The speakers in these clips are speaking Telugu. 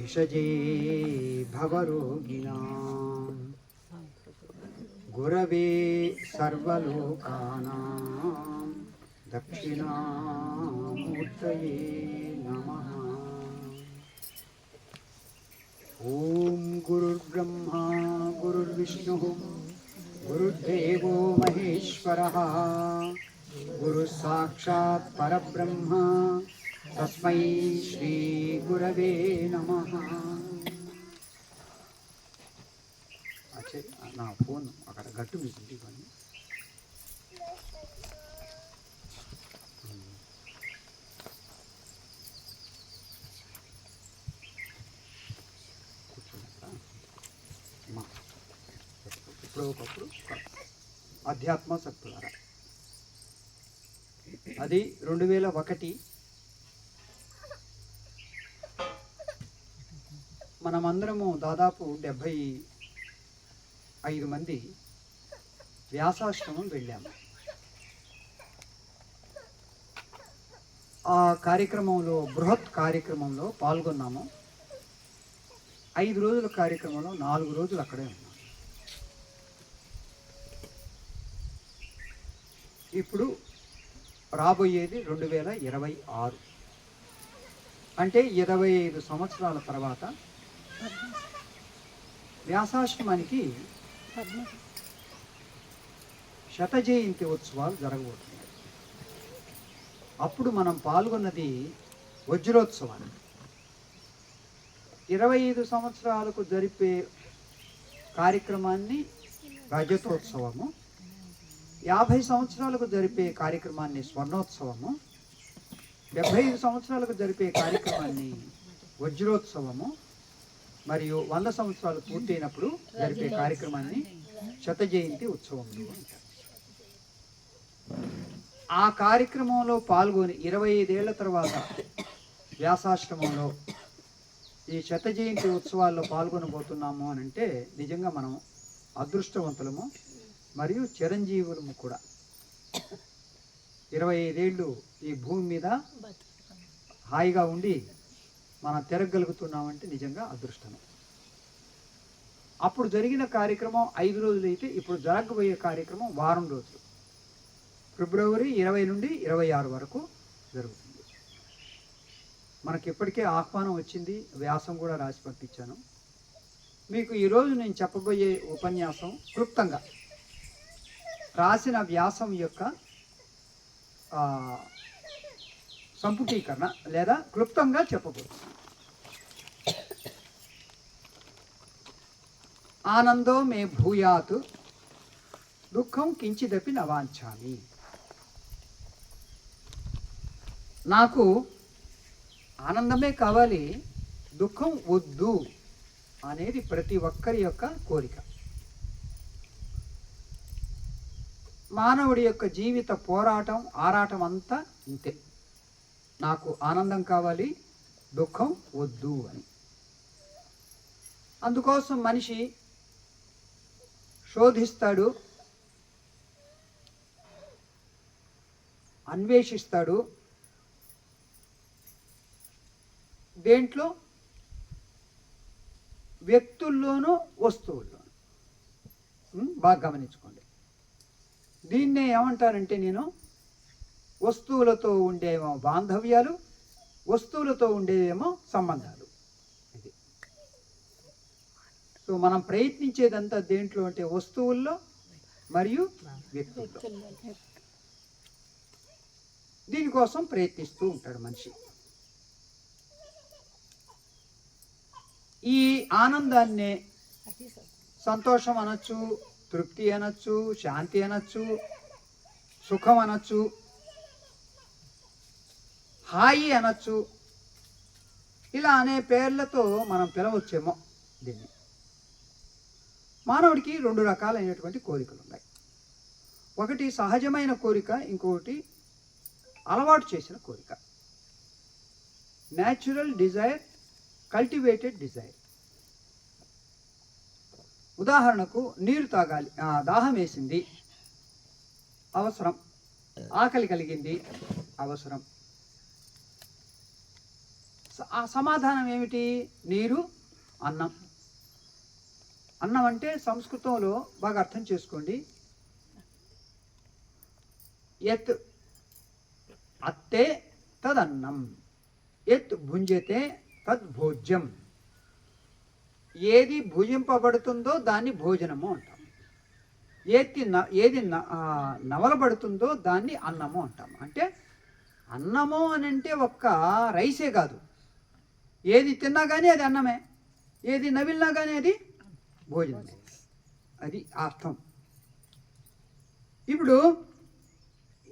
भिषजे भवरोगिणां गुरवे सर्वलोकानां दक्षिणामूर्तये नमः। ॐ गुरुर्ब्रह्मा गुरुर्विष्णुः गुरुर्देवो महेश्वरः गुरुः साक्षात् परब्रह्म तस्मै श्री गुरवे नमः। अच्छे ना फोन अगर गट्टू में सुनती बनी ఇప్పుడు అధ్యాత్మ శక్తులారా అది 2001 మనమందరము దాదాపు 75 మంది వ్యాసాశ్రమం వెళ్ళాము. ఆ కార్యక్రమంలో బృహత్ కార్యక్రమంలో పాల్గొన్నాము. 5 రోజుల కార్యక్రమంలో 4 రోజులు అక్కడే ఉన్నాము. ఇప్పుడు రాబోయేది 2026 అంటే 25 సంవత్సరాల తర్వాత వ్యాసాశ్రమానికి శత జయంతి ఉత్సవాలు జరగబోతున్నాయి. అప్పుడు మనం పాల్గొన్నది వజ్రోత్సవాన్ని. 25 సంవత్సరాలకు జరిపే కార్యక్రమాన్ని రజతోత్సవము, 50 సంవత్సరాలకు జరిపే కార్యక్రమాన్ని స్వర్ణోత్సవము, 75 సంవత్సరాలకు జరిపే కార్యక్రమాన్ని వజ్రోత్సవము, మరియు 100 సంవత్సరాలు పూర్తయినప్పుడు జరిపే కార్యక్రమాన్ని శత జయంతి ఉత్సవములు అంటారు. ఆ కార్యక్రమంలో పాల్గొని 25 ఏళ్ల తర్వాత వ్యాసాశ్రమంలో ఈ శత జయంతి ఉత్సవాల్లో పాల్గొనబోతున్నాము అని అంటే నిజంగా మనం అదృష్టవంతులము మరియు చిరంజీవులము కూడా. 25 ఏళ్ళు ఈ భూమి మీద హాయిగా ఉండి మనం తిరగలుగుతున్నామంటే నిజంగా అదృష్టమే. అప్పుడు జరిగిన కార్యక్రమం 5 రోజులు అయితే ఇప్పుడు జరగబోయే కార్యక్రమం వారం రోజులు, ఫిబ్రవరి 20 నుండి 26 వరకు జరుగుతుంది. మనకి ఇప్పటికే ఆహ్వానం వచ్చింది, వ్యాసం కూడా రాసి పంపించాను మీకు. ఈరోజు నేను చెప్పబోయే ఉపన్యాసం క్లుప్తంగా రాసిన వ్యాసం యొక్క సంపుటీకరణ లేదా క్లుప్తంగా చెప్పబోతున్నాను. ఆనందో మే భూయాత్ దుఃఖం కించిదపి నవాంఛామి. నాకు ఆనందమే కావాలి, దుఃఖం వద్దు అనేది ప్రతి ఒక్కరి యొక్క కోరిక. మానవుడి యొక్క జీవిత పోరాటం ఆరాటం అంతా ఇంతే. నాకు ఆనందం కావాలి, దుఃఖం వద్దు అని. అందుకోసం మనిషి శోధిస్తాడు, అన్వేషిస్తాడు. దేంట్లో? వ్యక్తుల్లోనూ వస్తువుల్లోనూ. బాగా గమనించుకోండి. దీన్నే ఏమంటారంటే నేను వస్తువులతో ఉండేమో బాంధవ్యాలు, వస్తువులతో ఉండేవేమో సంబంధాలు. ఇది సో మనం ప్రయత్నించేదంతా దేంట్లో అంటే వస్తువుల్లో మరియు వ్యక్తుల్లో. దీనికోసం ప్రయత్నిస్తూ ఉంటాడు మనిషి. ఈ ఆనందాన్నే సంతోషం అనొచ్చు, తృప్తి అనొచ్చు, శాంతి అనొచ్చు, సుఖం అనొచ్చు, హాయి అనొచ్చు. ఇలా అనే పేర్లతో మనం పిలవచ్చేమో దీన్ని. మానవుడికి 2 రకాలైనటువంటి కోరికలు ఉన్నాయి. ఒకటి సహజమైన కోరిక, ఇంకొకటి అలవాటు చేసిన కోరిక. Natural desire, cultivated desire. ఉదాహరణకు నీరు తాగాలి, దాహం వేసింది, అవసరం. ఆకలి కలిగింది, అవసరం. ఆ సమాధానం ఏమిటి? నీరు, అన్నం. అన్నం అంటే సంస్కృతంలో బాగా అర్థం చేసుకోండి. యత్ అత్తే తదన్నం, యత్ భుంజతే తద్భోజ్యం. ఏది భుజింపబడుతుందో దాన్ని భోజనము అంటాం. ఏది నవలబడుతుందో దాన్ని అన్నము అంటాం. అంటే అన్నము అని అంటే ఒక్క రైసే కాదు, ఏది తిన్నా కానీ అది అన్నమే, ఏది నవిలినా కానీ అది భోజనమే. అది అర్థం. ఇప్పుడు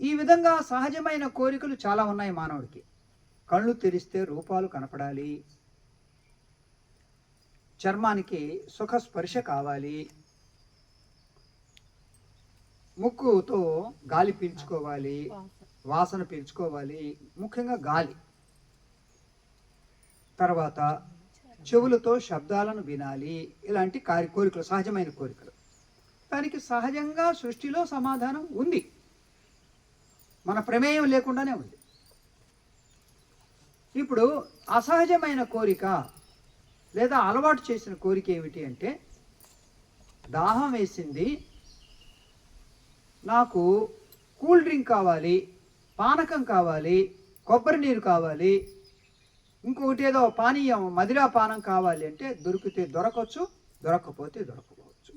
ఈ విధంగా సహజమైన కోరికలు చాలా ఉన్నాయి మానవుడికి. కళ్ళు తెరిస్తే రూపాలు కనపడాలి, చర్మానికి సుఖ స్పర్శ కావాలి, ముక్కుతో గాలి పీల్చుకోవాలి, వాసన పీల్చుకోవాలి, ముఖ్యంగా గాలి. తర్వాత చెవులతో శబ్దాలను వినాలి. ఇలాంటి కోరికలు సహజమైన కోరికలు. దానికి సహజంగా సృష్టిలో సమాధానం ఉంది, మన ప్రమేయం లేకుండానే ఉంది. ఇప్పుడు అసహజమైన కోరిక లేదా అలవాటు చేసిన కోరిక ఏమిటి అంటే, దాహం వేసింది, నాకు కూల్ డ్రింక్ కావాలి, పానకం కావాలి, కొబ్బరి నీరు కావాలి, ఇంకొకటి ఏదో పానీయం మదిరా పానం కావాలి అంటే దొరికితే దొరకవచ్చు, దొరకకపోతే దొరకకపోవచ్చు.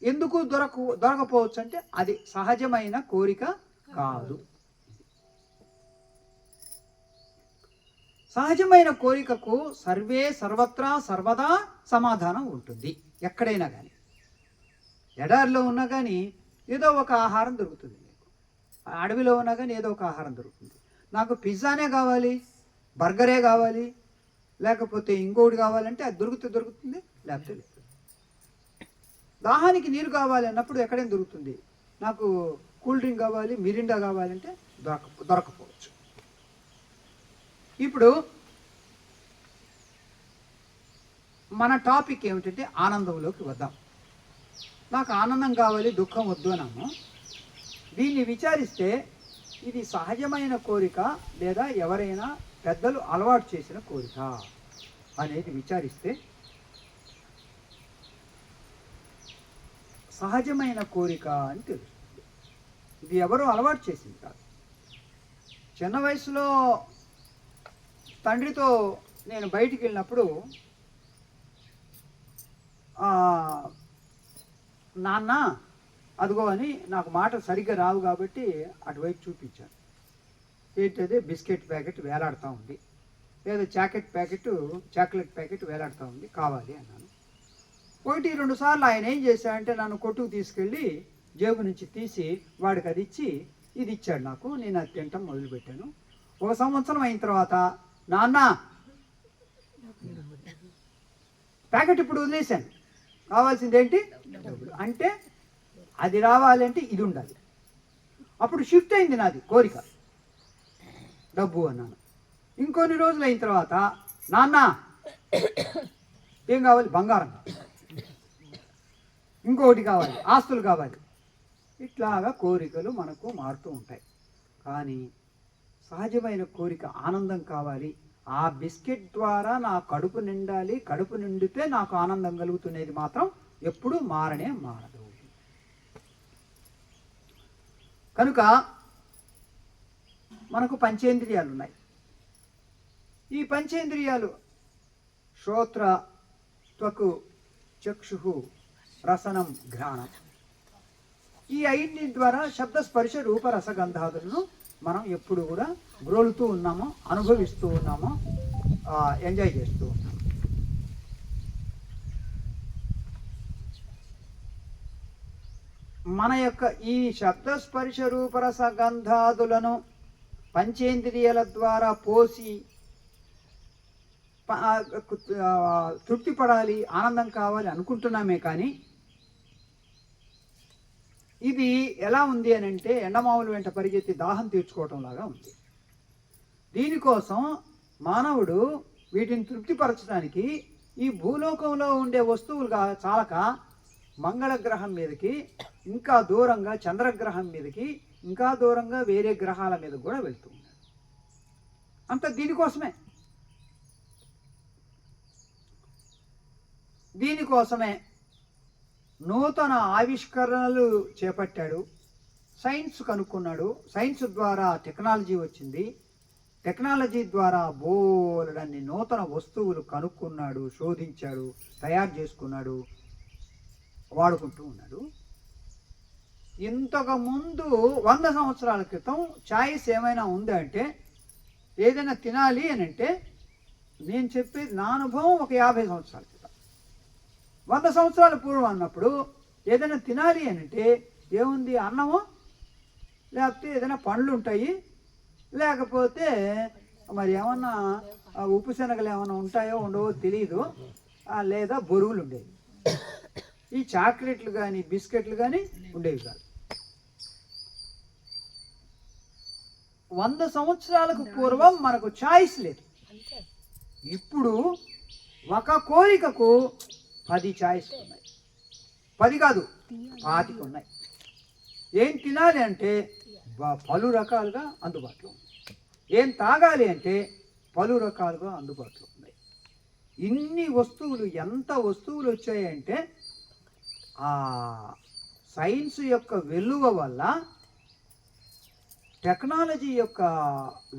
ఎందుకు దొరకపోవచ్చు అంటే అది సహజమైన కోరిక కాదు. సహజమైన కోరికకు సర్వత్రా సర్వదా సమాధానం ఉంటుంది. ఎక్కడైనా కానీ, ఎడారిలో ఉన్నా కానీ ఏదో ఒక ఆహారం దొరుకుతుంది, మీకు అడవిలో ఉన్నా కానీ ఏదో ఒక ఆహారం దొరుకుతుంది. నాకు పిజ్జానే కావాలి, బర్గరే కావాలి, లేకపోతే ఇంకోటి కావాలంటే అది దొరుకుతుంది, లేకపోతే లేదు. దాహానికి నీరు కావాలి అన్నప్పుడు ఎక్కడైనా దొరుకుతుంది. నాకు కూల్ డ్రింక్ కావాలి, మిరిండా కావాలంటే దొరకపోవచ్చు. ఇప్పుడు మన టాపిక్ ఏమిటంటే ఆనందంలోకి వద్దాం. నాకు ఆనందం కావాలి, దుఃఖం వద్దు అన్నాము. దీన్ని విచారిస్తే ఇది సహజమైన కోరిక లేదా ఎవరైనా పెద్దలు అలవాటు చేసిన కోరిక అనేది విచారిస్తే, సహజమైన కోరిక అని తెలుస్తుంది. ఇది ఎవరో అలవాటు చేసింది కాదు. చిన్న వయసులో తండ్రితో నేను బయటికి వెళ్ళినప్పుడు నాన్న అదిగో అని, నాకు మాట సరిగ్గా రావు కాబట్టి అటువైపు చూపించాను. ఏంటది, బిస్కెట్ ప్యాకెట్ వేలాడుతూ ఉంది, లేదా చాక్లెట్ ప్యాకెట్ వేలాడుతూ ఉంది, కావాలి అన్నాను. 1-2 సార్లు ఆయన ఏం చేశాడంటే నన్ను కొట్టుకు తీసుకెళ్ళి జేబు నుంచి తీసి వాడికి అది ఇచ్చి ఇది ఇచ్చాడు నాకు. నేను అది తినటం మొదలుపెట్టాను. 1 సంవత్సరం అయిన తర్వాత, నాన్న ప్యాకెట్ ఇప్పుడు వదిలేశాను, కావాల్సింది ఏంటి డబ్బులు. అంటే అది రావాలంటే ఇది ఉండాలి. అప్పుడు షిఫ్ట్ అయింది నాది కోరిక, డబ్బు అన్నాను. ఇంకొన్ని రోజులు అయిన తర్వాత, నాన్న ఏం కావాలి, బంగారం కావాలి, ఇంకొకటి కావాలి, ఆస్తులు కావాలి. ఇట్లాగా కోరికలు మనకు మారుతూ ఉంటాయి. కానీ సహజమైన కోరిక ఆనందం కావాలి, ఆ బిస్కెట్ ద్వారా నా కడుపు నిండాలి, కడుపు నిండితే నాకు ఆనందం కలుగుతున్నది మాత్రం ఎప్పుడూ మారదు. కనుక మనకు పంచేంద్రియాలు ఉన్నాయి. ఈ పంచేంద్రియాలు శ్రోత్ర, త్వకు, చక్షు, రసనం, ఘ్రాణం, ఈ 5 ద్వారా శబ్ద స్పర్శ రూప రసగంధాదులను మనం ఎప్పుడు కూడా గ్రోలుతూ ఉన్నామో, అనుభవిస్తూ ఉన్నామో, ఎంజాయ్ చేస్తూ ఉన్నాము. మన యొక్క ఈ శబ్దస్పర్శ రూపరస గంధాదులను పంచేంద్రియాల ద్వారా పోసి తృప్తి పడాలి, ఆనందం కావాలి అనుకుంటున్నామే. కానీ ఇది ఎలా ఉంది అని అంటే, ఎండమావుల వెంట పరిగెత్తి దాహం తీర్చుకోవటం లాగా ఉంది. దీనికోసం మానవుడు వీటిని తృప్తిపరచడానికి ఈ భూలోకంలో ఉండే వస్తువులుగా చాలక మంగళగ్రహం మీదకి, ఇంకా దూరంగా చంద్రగ్రహం మీదకి, ఇంకా దూరంగా వేరే గ్రహాల మీద కూడా వెళ్తూ ఉన్నాడు. అంత దీనికోసమే నూతన ఆవిష్కరణలు చేపట్టాడు. సైన్స్ కనుక్కున్నాడు. సైన్స్ ద్వారా టెక్నాలజీ వచ్చింది. టెక్నాలజీ ద్వారా బోలెడన్ని నూతన వస్తువులు కనుక్కున్నాడు, శోధించాడు, తయారు చేసుకున్నాడు, వాడుకుంటూ ఉన్నాడు. ఇంతకుముందు 100 సంవత్సరాల క్రితం ఛాయిస్ ఏమైనా ఉందంటే, ఏదైనా తినాలి అని అంటే, నేను చెప్పేది నా అనుభవం ఒక 50 సంవత్సరాల క్రితం. 100 సంవత్సరాల పూర్వం అన్నప్పుడు ఏదైనా తినాలి అని అంటే ఏముంది, అన్నము, లేకపోతే ఏదైనా పండ్లు ఉంటాయి, లేకపోతే మరి ఏమన్నా ఉప్పు శనగలు ఏమైనా ఉంటాయో ఉండవో తెలియదు, లేదా బొరుగులు ఉండేవి. ఈ చాక్లెట్లు కానీ బిస్కెట్లు కానీ ఉండేవి కాదు. 100 సంవత్సరాలకు పూర్వం మనకు ఛాయిస్ లేదు. ఇప్పుడు ఒక కోరికకు 10 ఛాయిస్ ఉన్నాయి. 10 కాదు, 25 ఉన్నాయి. ఏం తినాలి అంటే పలు రకాలుగా అందుబాటులో ఉన్నాయి. ఏం తాగాలి అంటే పలు రకాలుగా అందుబాటులో ఉన్నాయి. ఇన్ని వస్తువులు, ఎంత వస్తువులు వచ్చాయంటే ఆ సైన్స్ యొక్క వెలువ వల్ల, టెక్నాలజీ యొక్క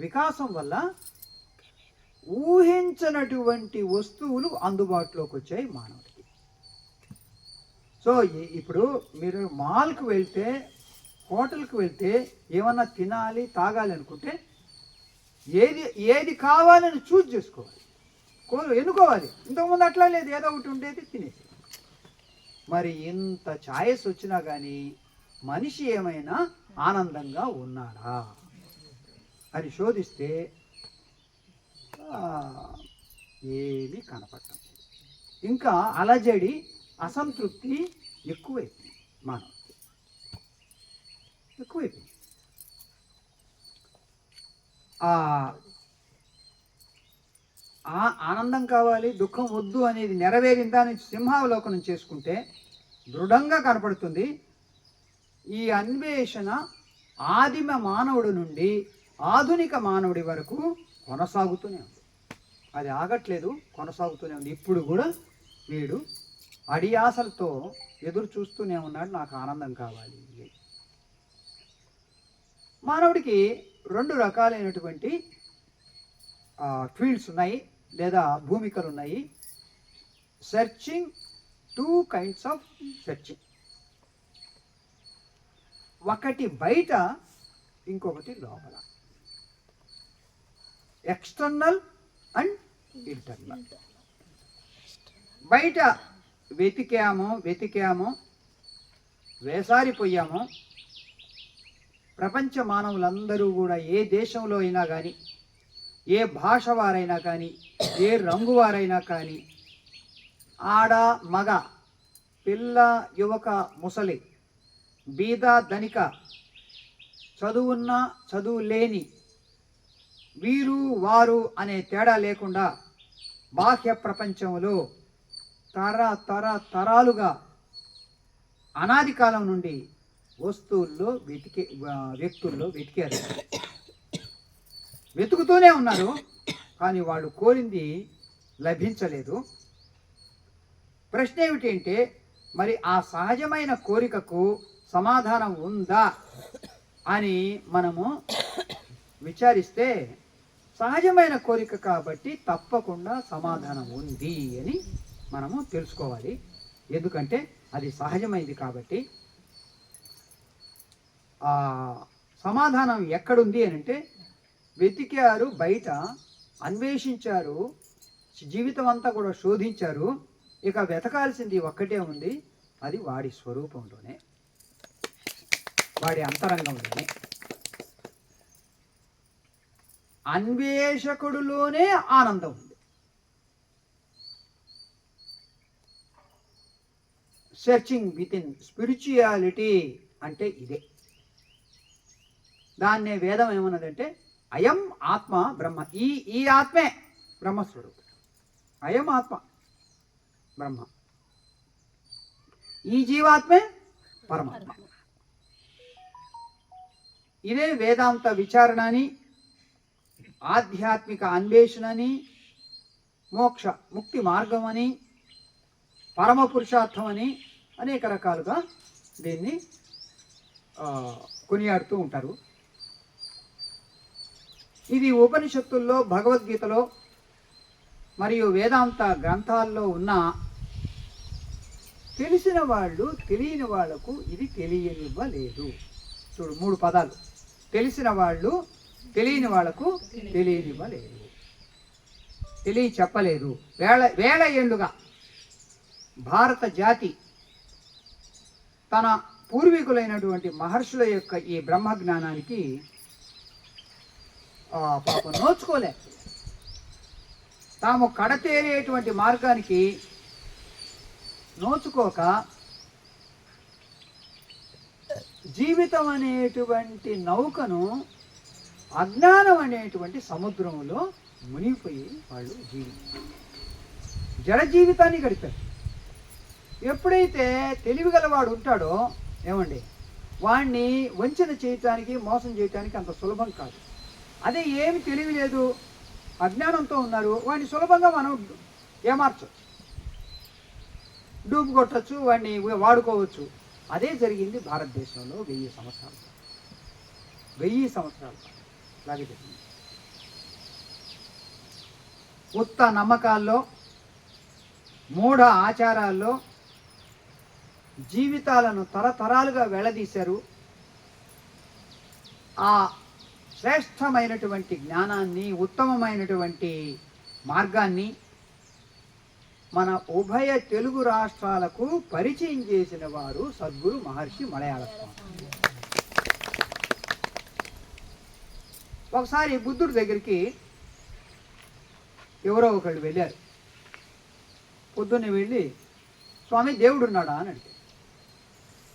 వికాసం వల్ల ఊహించనటువంటి వస్తువులు అందుబాటులోకి వచ్చాయి మానవుడికి. సో ఇప్పుడు మీరు మాల్కి వెళ్తే, హోటల్కి వెళ్తే ఏమన్నా తినాలి, తాగాలి అనుకుంటే ఏది కావాలని చూజ్ చేసుకోవాలి, ఎన్నుకోవాలి. ఇంతకుముందు అట్లా లేదు, ఏదో ఒకటి ఉండేది తినేసి. మరి ఇంత ఛాయిస్ వచ్చినా కానీ మనిషి ఏమైనా ఆనందంగా ఉన్నాడా అని శోధిస్తే ఏమీ కనపడటం. ఇంకా అలజడి, అసంతృప్తి ఎక్కువైపోయింది మానవుడికి, ఎక్కువైపోయింది. ఆనందం కావాలి, దుఃఖం వద్దు అనేది నెరవేరిందా నుంచి సింహావలోకనం చేసుకుంటే దృఢంగా కనపడుతుంది. ఈ అన్వేషణ ఆదిమ మానవుడి నుండి ఆధునిక మానవుడి వరకు కొనసాగుతూనే ఉంది. అది ఆగట్లేదు, కొనసాగుతూనే ఉంది. ఇప్పుడు కూడా వీడు అడియాసలతో ఎదురు చూస్తూనే ఉన్నాడు, నాకు ఆనందం కావాలి. మానవుడికి 2 రకాలైనటువంటి ఫీల్డ్స్ ఉన్నాయి, లేదా భూమికలు ఉన్నాయి. Searching, 2 kinds of searching. ఒకటి బయట, ఇంకొకటి లోపల. External and internal. బయట వెతికాము, వేసారిపోయాము. ప్రపంచ మానవులందరూ కూడా ఏ దేశంలో అయినా కానీ, ఏ భాష వారైనా కానీ, ఏ రంగు వారైనా కానీ, ఆడ మగ, పిల్ల యువక ముసలి, బీద ధనిక, చదువున్న చదువు లేని, వీరు వారు అనే తేడా లేకుండా బాహ్య ప్రపంచంలో తరాలుగా అనాది కాలం నుండి వస్తువుల్లో వ్యక్తుల్లో వెతికారు, వెతుకుతూనే ఉన్నారు. కానీ వాళ్ళు కోరింది లభించలేదు. ప్రశ్న ఏమిటంటే, మరి ఆ సహజమైన కోరికకు సమాధానం ఉందా అని మనము విచారిస్తే, సహజమైన కోరిక కాబట్టి తప్పకుండా సమాధానం ఉంది అని మనము తెలుసుకోవాలి. ఎందుకంటే అది సహజమైనది కాబట్టి. ఆ సమాధానం ఎక్కడుంది అని అంటే, వెతికారు, బయట అన్వేషించారు, జీవితం అంతా కూడా శోధించారు. ఇక వెతకాల్సింది ఒక్కటే ఉంది, అది వాడి స్వరూపంలోనే, వాడి అంతరంగంలోనే. అన్వేషకుడిలోనే ఆనందం ఉంది. సెర్చింగ్ విత్ ఇన్ స్పిరిచువాలిటీ అంటే ఇదే. దాన్నే వేదం ఏమన్నదంటే, అయం ఆత్మ బ్రహ్మ. ఈ ఆత్మే బ్రహ్మస్వరూపం. అయం ఆత్మ బ్రహ్మ, ఈ జీవాత్మే పరమాత్మ. ఇదే వేదాంత విచారణ అని, ఆధ్యాత్మిక అన్వేషణని, మోక్ష ముక్తి మార్గమని, పరమ పురుషార్థమని అనేక రకాలుగా దీన్ని కొనియాడుతూ ఉంటారు. ఇది ఉపనిషత్తుల్లో, భగవద్గీతలో మరియు వేదాంత గ్రంథాల్లో ఉన్న తెలిసిన వాళ్ళు తెలియని వాళ్లకు ఇది తెలియనివ్వలేదు. చూడు, 3 పదాలు. తెలిసిన వాళ్ళు తెలియని వాళ్లకు తెలియనివ్వలేదు, చెప్పలేదు. వేల ఏళ్ళుగా భారత జాతి తన పూర్వీకులైనటువంటి మహర్షుల యొక్క ఈ బ్రహ్మజ్ఞానానికి పాపం నోచుకోలే. తాము కడతేరేటువంటి మార్గానికి నోచుకోక జీవితం అనేటువంటి నౌకను అజ్ఞానం అనేటువంటి సముద్రంలో మునిగిపోయి వాళ్ళు జడ జీవితాన్ని గడిపారు. ఎప్పుడైతే తెలివిగలవాడు ఉంటాడో ఏమండి, వాణ్ణి వంచన చేయటానికి, మోసం చేయటానికి అంత సులభం కాదు. అదే ఏమి తెలివి లేదు, అజ్ఞానంతో ఉన్నారు, వాడిని సులభంగా మనం ఏమార్చవచ్చు, డూపు కొట్టచ్చు, వాడిని వాడుకోవచ్చు. అదే జరిగింది భారతదేశంలో 1000 సంవత్సరాలు. 1000 సంవత్సరాలు అలాగే జరిగింది. ఉత్త నమ్మకాల్లో, మూఢ ఆచారాల్లో జీవితాలను తరతరాలుగా వెళ్లదీశారు. ఆ శ్రేష్టమైనటువంటి జ్ఞానాన్ని, ఉత్తమమైనటువంటి మార్గాన్ని మన ఉభయ తెలుగు రాష్ట్రాలకు పరిచయం చేసిన వారు సద్గురు మహర్షి మలయాళ స్వామి. ఒకసారి బుద్ధుడి దగ్గరికి ఎవరో ఒకళ్ళు వెళ్ళారు. పొద్దున్నే వెళ్ళి, స్వామి దేవుడు ఉన్నాడా అని అడిగారు.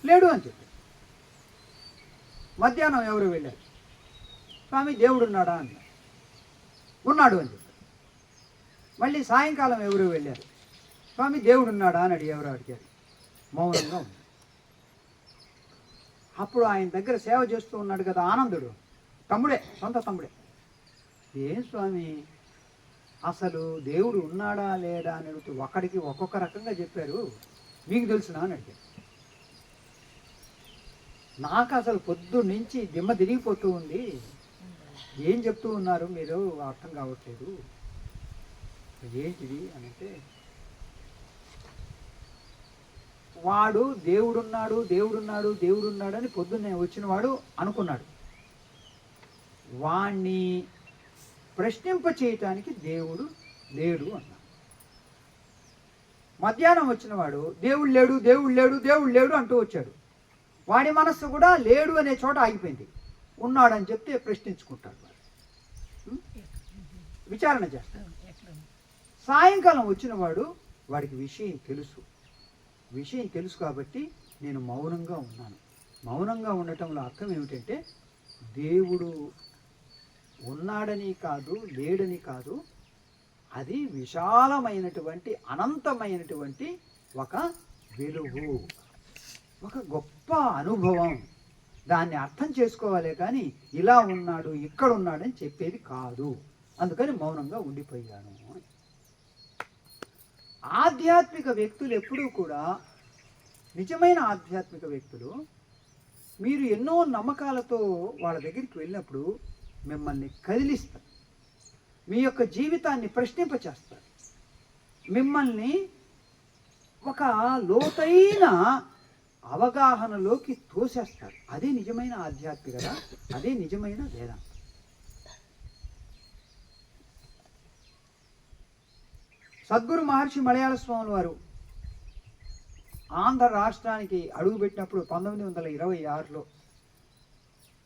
లేడు అని చెప్పారు. మధ్యాహ్నం ఎవరు వెళ్ళారు, స్వామి దేవుడు ఉన్నాడా అన్నారు. ఉన్నాడు అని చెప్పారు. మళ్ళీ సాయంకాలం ఎవరు వెళ్ళారు, స్వామి దేవుడు ఉన్నాడా అని ఎవరు అడిగారు. మౌనంగా ఉంది. అప్పుడు ఆయన దగ్గర సేవ చేస్తూ ఉన్నాడు కదా ఆనందుడు, తమ్ముడే, సొంత తమ్ముడే. ఏం స్వామి, అసలు దేవుడు ఉన్నాడా లేడా అని అడుగుతూ ఒకడికి ఒక్కొక్క రకంగా చెప్పారు, మీకు తెలుసునా అని అడిగారు. నాకు అసలు పొద్దున్న నుంచి దిమ్మ తిరిగిపోతూ ఉంది, ఏం చెప్తూ ఉన్నారు మీరు, అర్థం కావట్లేదు, ఏంటిది అని అంటే, వాడు దేవుడున్నాడు దేవుడున్నాడు దేవుడున్నాడు అని పొద్దున్నే వచ్చినవాడు అనుకున్నాడు. వాణ్ణి ప్రశ్నింప చేయటానికి దేవుడు లేడు అన్నాడు. మధ్యాహ్నం వచ్చినవాడు దేవుడు లేడు దేవుడు లేడు దేవుడు లేడు అంటూ వచ్చాడు. వాడి మనస్సు కూడా లేడు అనే చోట ఆగిపోయింది. ఉన్నాడని చెప్తే ప్రశ్నించుకుంటాడు, విచారణ చేస్తాడు. సాయంకాలం వచ్చినవాడు, వాడికి విషయం తెలుసు కాబట్టి నేను మౌనంగా ఉన్నాను. మౌనంగా ఉండటంలో అర్థం ఏమిటంటే, దేవుడు ఉన్నాడని కాదు, లేడని కాదు, అది విశాలమైనటువంటి అనంతమైనటువంటి ఒక వెలుగు, ఒక గొప్ప అనుభవం. దాన్ని అర్థం చేసుకోవాలే కానీ ఇలా ఉన్నాడు ఇక్కడ ఉన్నాడని చెప్పేది కాదు. అందుకని మౌనంగా ఉండిపోయాను. ఆధ్యాత్మిక వ్యక్తులు ఎప్పుడూ కూడా, నిజమైన ఆధ్యాత్మిక వ్యక్తులు, మీరు ఎన్నో నమ్మకాలతో వాళ్ళ దగ్గరికి వెళ్ళినప్పుడు మిమ్మల్ని కదిలిస్తారు, మీ యొక్క జీవితాన్ని ప్రశ్నింపచేస్తారు, మిమ్మల్ని ఒక లోతైన అవగాహనలోకి తోసేస్తారు. అదే నిజమైన ఆధ్యాత్మికత, అదే నిజమైన వేదాంతం. సద్గురు మహర్షి మలయాళ స్వాముల వారు ఆంధ్ర రాష్ట్రానికి అడుగుపెట్టినప్పుడు 1926లో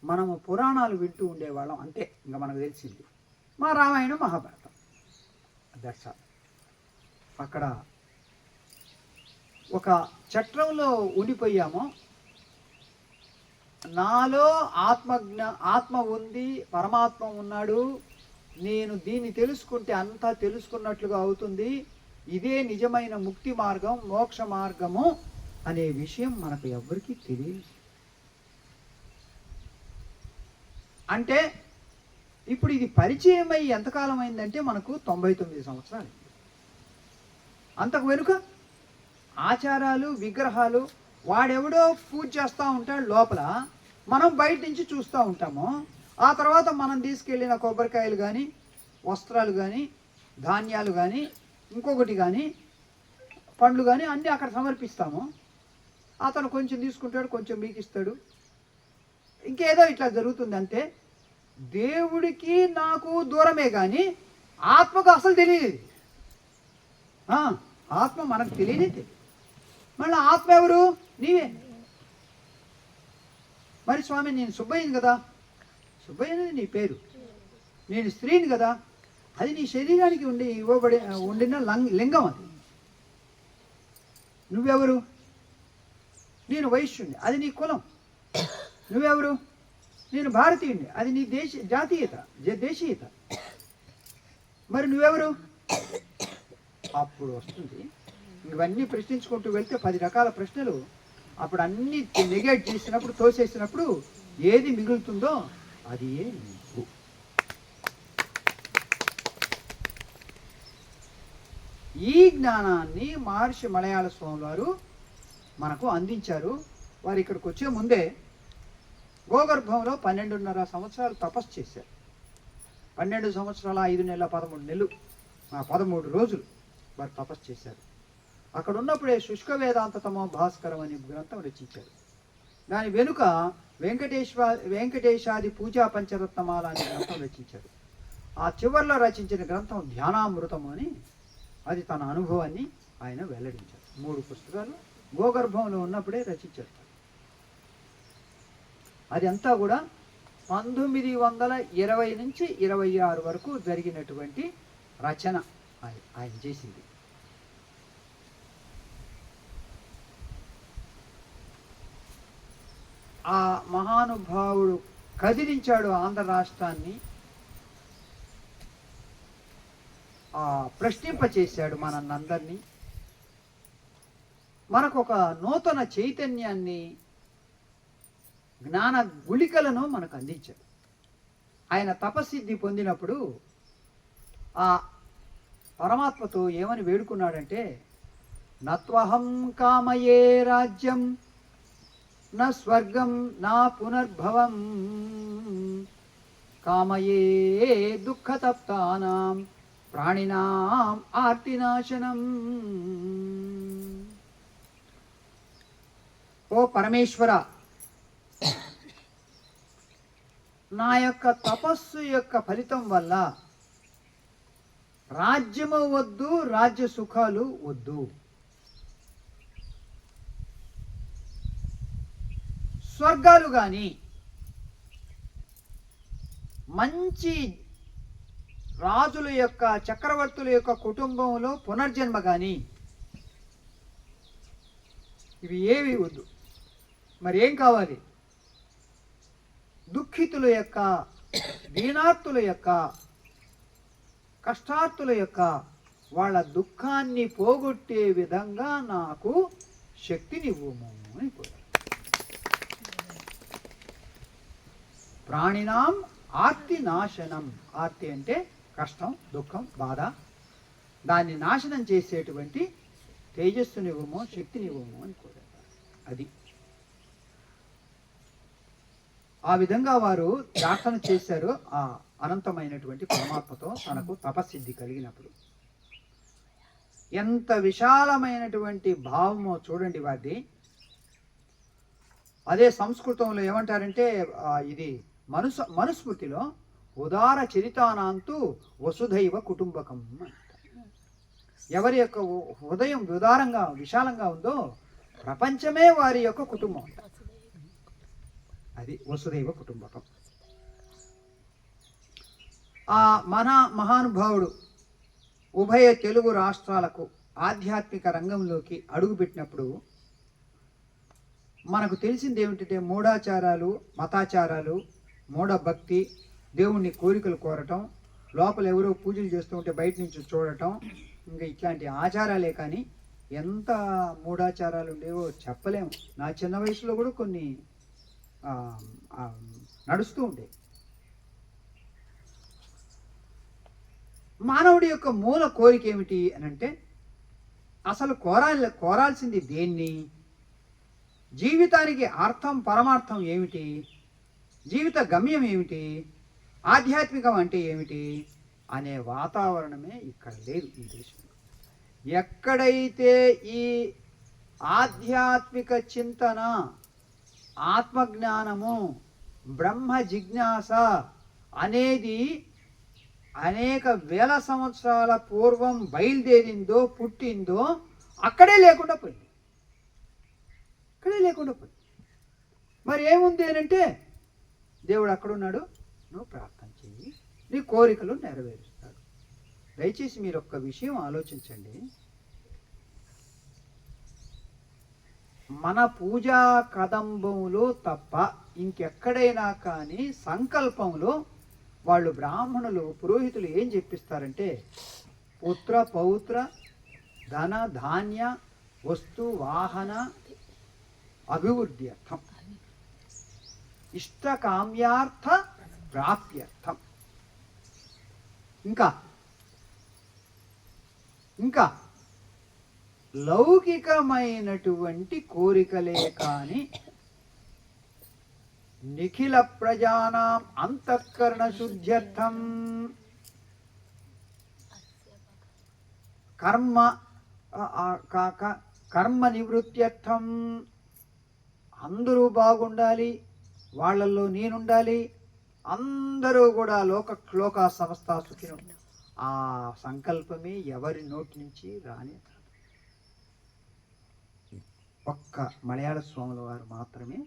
మనము పురాణాలు వింటూ ఉండేవాళ్ళం. అంతే, ఇంకా మనకు తెలిసింది మా రామాయణం, మహాభారతం, దర్శ. అక్కడ ఒక చట్రంలో ఉండిపోయాము. నాలో ఆత్మ ఉంది, పరమాత్మ ఉన్నాడు, నేను దీన్ని తెలుసుకుంటే అంతా తెలుసుకున్నట్లుగా అవుతుంది, ఇదే నిజమైన ముక్తి మార్గం, మోక్ష మార్గము అనే విషయం మనకు ఎవ్వరికీ తెలియదు. అంటే ఇప్పుడు ఇది పరిచయం అయ్యి ఎంతకాలం అయిందంటే మనకు 99 సంవత్సరాలు. అంతకు వెనుక ఆచారాలు, విగ్రహాలు, వాడెవడో పూజ చేస్తూ ఉంటాడు లోపల, మనం బయట నుంచి చూస్తూ ఉంటాము. ఆ తర్వాత మనం తీసుకెళ్ళిన కొబ్బరికాయలు కానీ, వస్త్రాలు కానీ, ధాన్యాలు కానీ, ఇంకొకటి కానీ, పండ్లు కానీ అన్నీ అక్కడ సమర్పిస్తాము. అతను కొంచెం తీసుకుంటాడు, కొంచెం మీకు ఇస్తాడు, ఇంకేదో ఇట్లా జరుగుతుంది అంతే. దేవుడికి నాకు దూరమే కానీ ఆత్మకు అసలు తెలియదు. ఆత్మ మనకు తెలియదు. మళ్ళీ ఆత్మ ఎవరు? నీవే. మరి స్వామి నేను సుబ్బయ్యని కదా, సుబ్బయ్యని నీ పేరు, నేను స్త్రీని కదా, అది నీ శరీరానికి ఉండిన లింగం. అది నువ్వెవరు? నేను వైశ్యుణ్ణి, అది నీ కులం. నువ్వెవరు? నేను భారతీయుణ్ణి, అది నీ జాతీయత, దేశీయత. మరి నువ్వెవరు? అప్పుడు వస్తుంది. ఇవన్నీ ప్రశ్నించుకుంటూ వెళ్తే 10 రకాల ప్రశ్నలు. అప్పుడు అన్ని నెగెట్ చేసినప్పుడు, తోసేసినప్పుడు ఏది మిగులుతుందో అది నువ్వు. ఈ జ్ఞానాన్ని మహర్షి మలయాళ స్వామి వారు మనకు అందించారు. వారు ఇక్కడికి వచ్చే ముందే గోగర్భంలో 12.5 సంవత్సరాలు తపస్సు చేశారు. 12 సంవత్సరాల 5 నెలల 13 నెలలు 13 రోజులు వారు తపస్సు చేశారు. అక్కడ ఉన్నప్పుడే శుష్క వేదాంతతమో భాస్కరం అనే గ్రంథం రచించారు. దాని వెనుక వెంకటేశాది పూజా పంచరత్నమాల అనే గ్రంథం రచించారు. ఆ చివరిలో రచించిన గ్రంథం ధ్యానామృతం అని, అది తన అనుభవాన్ని ఆయన వెల్లడించారు. 3 పుస్తకాలు గోగర్భంలో ఉన్నప్పుడే రచించారు. అది అంతా కూడా 1920 నుంచి 26 వరకు జరిగినటువంటి రచన ఆయన చేసింది. ఆ మహానుభావుడు కదిలించాడు ఆంధ్ర రాష్ట్రాన్ని, ప్రశ్నింపచేశాడు మనందరినీ. మనకు ఒక నూతన చైతన్యాన్ని, జ్ఞాన గుళికలను మనకు అందించాడు. ఆయన తపస్సిద్ధి పొందినప్పుడు ఆ పరమాత్మతో ఏమని వేడుకున్నాడంటే, నత్వహం కామయే రాజ్యం నా స్వర్గం నా పునర్భవం కామయే దుఃఖతప్తానాం ప్రాణినాం ఆర్తినాశనం. ఓ పరమేశ్వర, నా యొక్క తపస్సు యొక్క ఫలితం వల్ల రాజ్యము వద్దు, రాజ్య సుఖాలు వద్దు, స్వర్గాలు కానీ, మంచి రాజుల యొక్క, చక్రవర్తుల యొక్క కుటుంబంలో పునర్జన్మ కానీ, ఇవి ఏవి వద్దు. మరి ఏం కావాలి? దుఃఖితుల యొక్క, దీనార్తుల యొక్క, కష్టార్తుల యొక్క వాళ్ళ దుఃఖాన్ని పోగొట్టే విధంగా నాకు శక్తినివ్వుము అని కోరారు. ప్రాణినాం ఆర్తి నాశనం. ఆర్తి అంటే కష్టం, దుఃఖం, బాధ. దాన్ని నాశనం చేసేటువంటి తేజస్సునివ్వము, శక్తినివ్వము అని కోరారు. అది ఆ విధంగా వారు ప్రార్థన చేశారు ఆ అనంతమైనటువంటి పరమాత్మతో తనకు తపస్సిద్ధి కలిగినప్పుడు. ఎంత విశాలమైనటువంటి భావమో చూడండి వారిది. అదే సంస్కృతంలో ఏమంటారంటే, ఇది మనుస్మృతిలో ఉదార చరితానాంతు వసుధైవ కుటుంబకం అంటారు. ఎవరి యొక్క హృదయం ఉదారంగా, విశాలంగా ఉందో ప్రపంచమే వారి యొక్క కుటుంబం అంటారు. అది వసుధైవ కుటుంబకం. ఆ మహానుభావుడు ఉభయ తెలుగు రాష్ట్రాలకు ఆధ్యాత్మిక రంగంలోకి అడుగుపెట్టినప్పుడు మనకు తెలిసింది ఏమిటంటే, మూఢాచారాలు, మతాచారాలు, మూఢభక్తి, దేవుణ్ణి కోరికలు కోరటం, లోపల ఎవరో పూజలు చేస్తూ ఉంటే బయట నుంచి చూడటం, ఇంకా ఇట్లాంటి ఆచారాలే. కానీ ఎంత మూఢాచారాలు ఉండేవో చెప్పలేము. నా చిన్న వయసులో కూడా కొన్ని నడుస్తూ ఉండే. మానవుడి యొక్క మూల కోరిక ఏమిటి అని అంటే అసలు కోరాల్సింది దేన్ని, జీవితానికి అర్థం పరమార్థం ఏమిటి, జీవిత గమ్యం ఏమిటి, ఆధ్యాత్మికం అంటే ఏమిటి అనే వాతావరణమే ఇక్కడ లేదు ఈ దేశంలో. ఎక్కడైతే ఈ ఆధ్యాత్మిక చింతన, ఆత్మజ్ఞానము, బ్రహ్మ జిజ్ఞాస అనేది అనేక వేల సంవత్సరాల పూర్వం బయలుదేరిందో, పుట్టిందో, అక్కడే లేకుండా పోయింది. మరి ఏముంది అంటే దేవుడు అక్కడున్నాడు, నువ్వు ప్రార్థన చెయ్యి, నీ కోరికలు నెరవేరుస్తాడు. దయచేసి మీరు ఒక్క విషయం ఆలోచించండి. మన పూజా కదంబంలో తప్ప ఇంకెక్కడైనా కానీ సంకల్పంలో వాళ్ళు బ్రాహ్మణులు, పురోహితులు ఏం చెప్పిస్తారంటే పుత్ర పౌత్ర ధన ధాన్య వస్తు వాహన అభివృద్ధ్యర్థం, ఇష్టకామ్యార్థ ప్రాప్త్యర్థం, ఇంకా లౌకికమైనటువంటి కోరికలే కాని నిఖిల ప్రజానాం అంతఃకరణ శుద్ధ్యర్థం, కర్మ నివృత్త్యర్థం, అందరూ బాగుండాలి, వాళ్ళల్లో నేనుండాలి, అందరూ కూడా లోకా సమస్త సుఖినం, ఆ సంకల్పమే ఎవరి నోటి నుంచి రాని. ఒక్క మలయాళ స్వాముల వారు మాత్రమే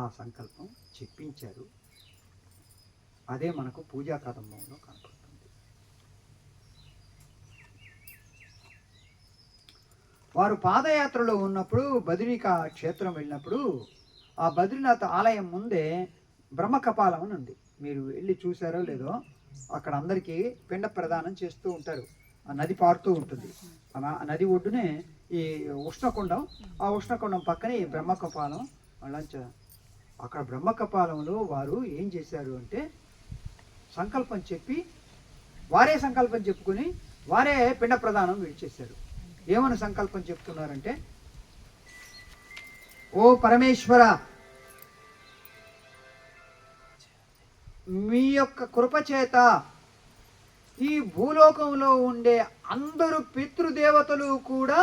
ఆ సంకల్పం చెప్పించారు. అదే మనకు పూజా కదంబంలో కనపడుతుంది. వారు పాదయాత్రలో ఉన్నప్పుడు బద్రీకా క్షేత్రం వెళ్ళినప్పుడు ఆ బద్రీనాథ్ ఆలయం ముందే బ్రహ్మకపాలం అని ఉంది. మీరు వెళ్ళి చూసారో లేదో, అక్కడ అందరికీ పిండ ప్రదానం చేస్తూ ఉంటారు. ఆ నది పారుతూ ఉంటుంది. ఆ నది ఒడ్డునే ఈ ఉష్ణకుండం, ఆ ఉష్ణకుండం పక్కనే ఈ బ్రహ్మకపాలం. అక్కడ బ్రహ్మకపాలంలో వారు ఏం చేశారు అంటే సంకల్పం చెప్పి, వారే సంకల్పం చెప్పుకొని వారే పిండ ప్రదానం విడిచేశారు. ఏమని సంకల్పం చెప్తున్నారంటే, ఓ పరమేశ్వర, మీ యొక్క కృపచేత ఈ భూలోకంలో ఉండే అందరూ పితృదేవతలు కూడా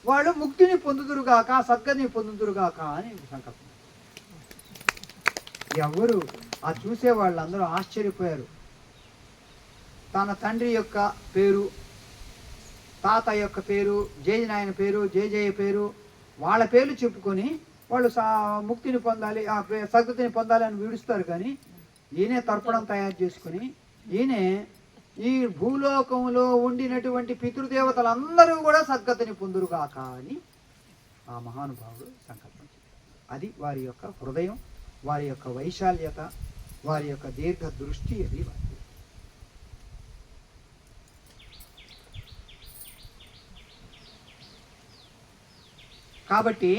వాళ్ళు ముక్తిని పొందుదురుగాక, సద్గతిని పొందుదురుగాక అని సంకల్పం. ఎవరు ఆ చూసే వాళ్ళందరూ ఆశ్చర్యపోయారు. తన తండ్రి యొక్క పేరు, తాత యొక్క పేరు, జయనాయన పేరు, జయ పేరు, వాళ్ళ పేర్లు చెప్పుకొని వాళ్ళు ముక్తిని పొందాలి, ఆ సద్గతిని పొందాలి అని విడుస్తారు. కానీ ఈయనే తర్పణం తయారు చేసుకుని ఈయనే ఈ భూలోకంలో ఉండినటువంటి పితృదేవతలందరూ కూడా సద్గతిని పొందురుగాక అని ఆ మహానుభావుడు సంకల్పం. అది వారి యొక్క హృదయం, వారి యొక్క వైశాల్యత, వారి యొక్క దీర్ఘ దృష్టి. అది వారి కాబట్టి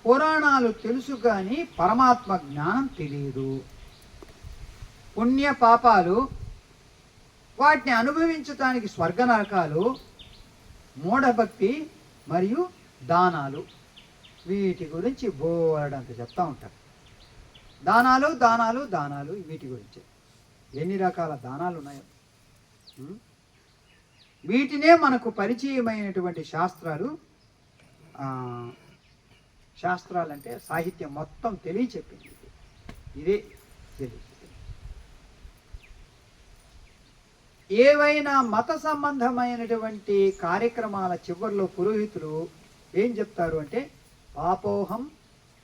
పురాణాలు తెలుసు కానీ పరమాత్మ జ్ఞానం తెలియదు. పుణ్య పాపాలు, వాటిని అనుభవించటానికి స్వర్గ నరకాలు, మూఢభక్తి మరియు దానాలు, వీటి గురించి బోరడంత చెప్తా ఉంటారు. దానాలు దానాలు దానాలు వీటి గురించి ఎన్ని రకాల దానాలు ఉన్నాయో. వీటినే మనకు పరిచయమైనటువంటి శాస్త్రాలు. శాస్త్రాలంటే సాహిత్యం మొత్తం తెలియచెప్పింది. ఇదే తెలియచెప్పింది. ఏవైనా మత సంబంధమైనటువంటి కార్యక్రమాల చివరిలో పురోహితులు ఏం చెప్తారు అంటే, పాపోహం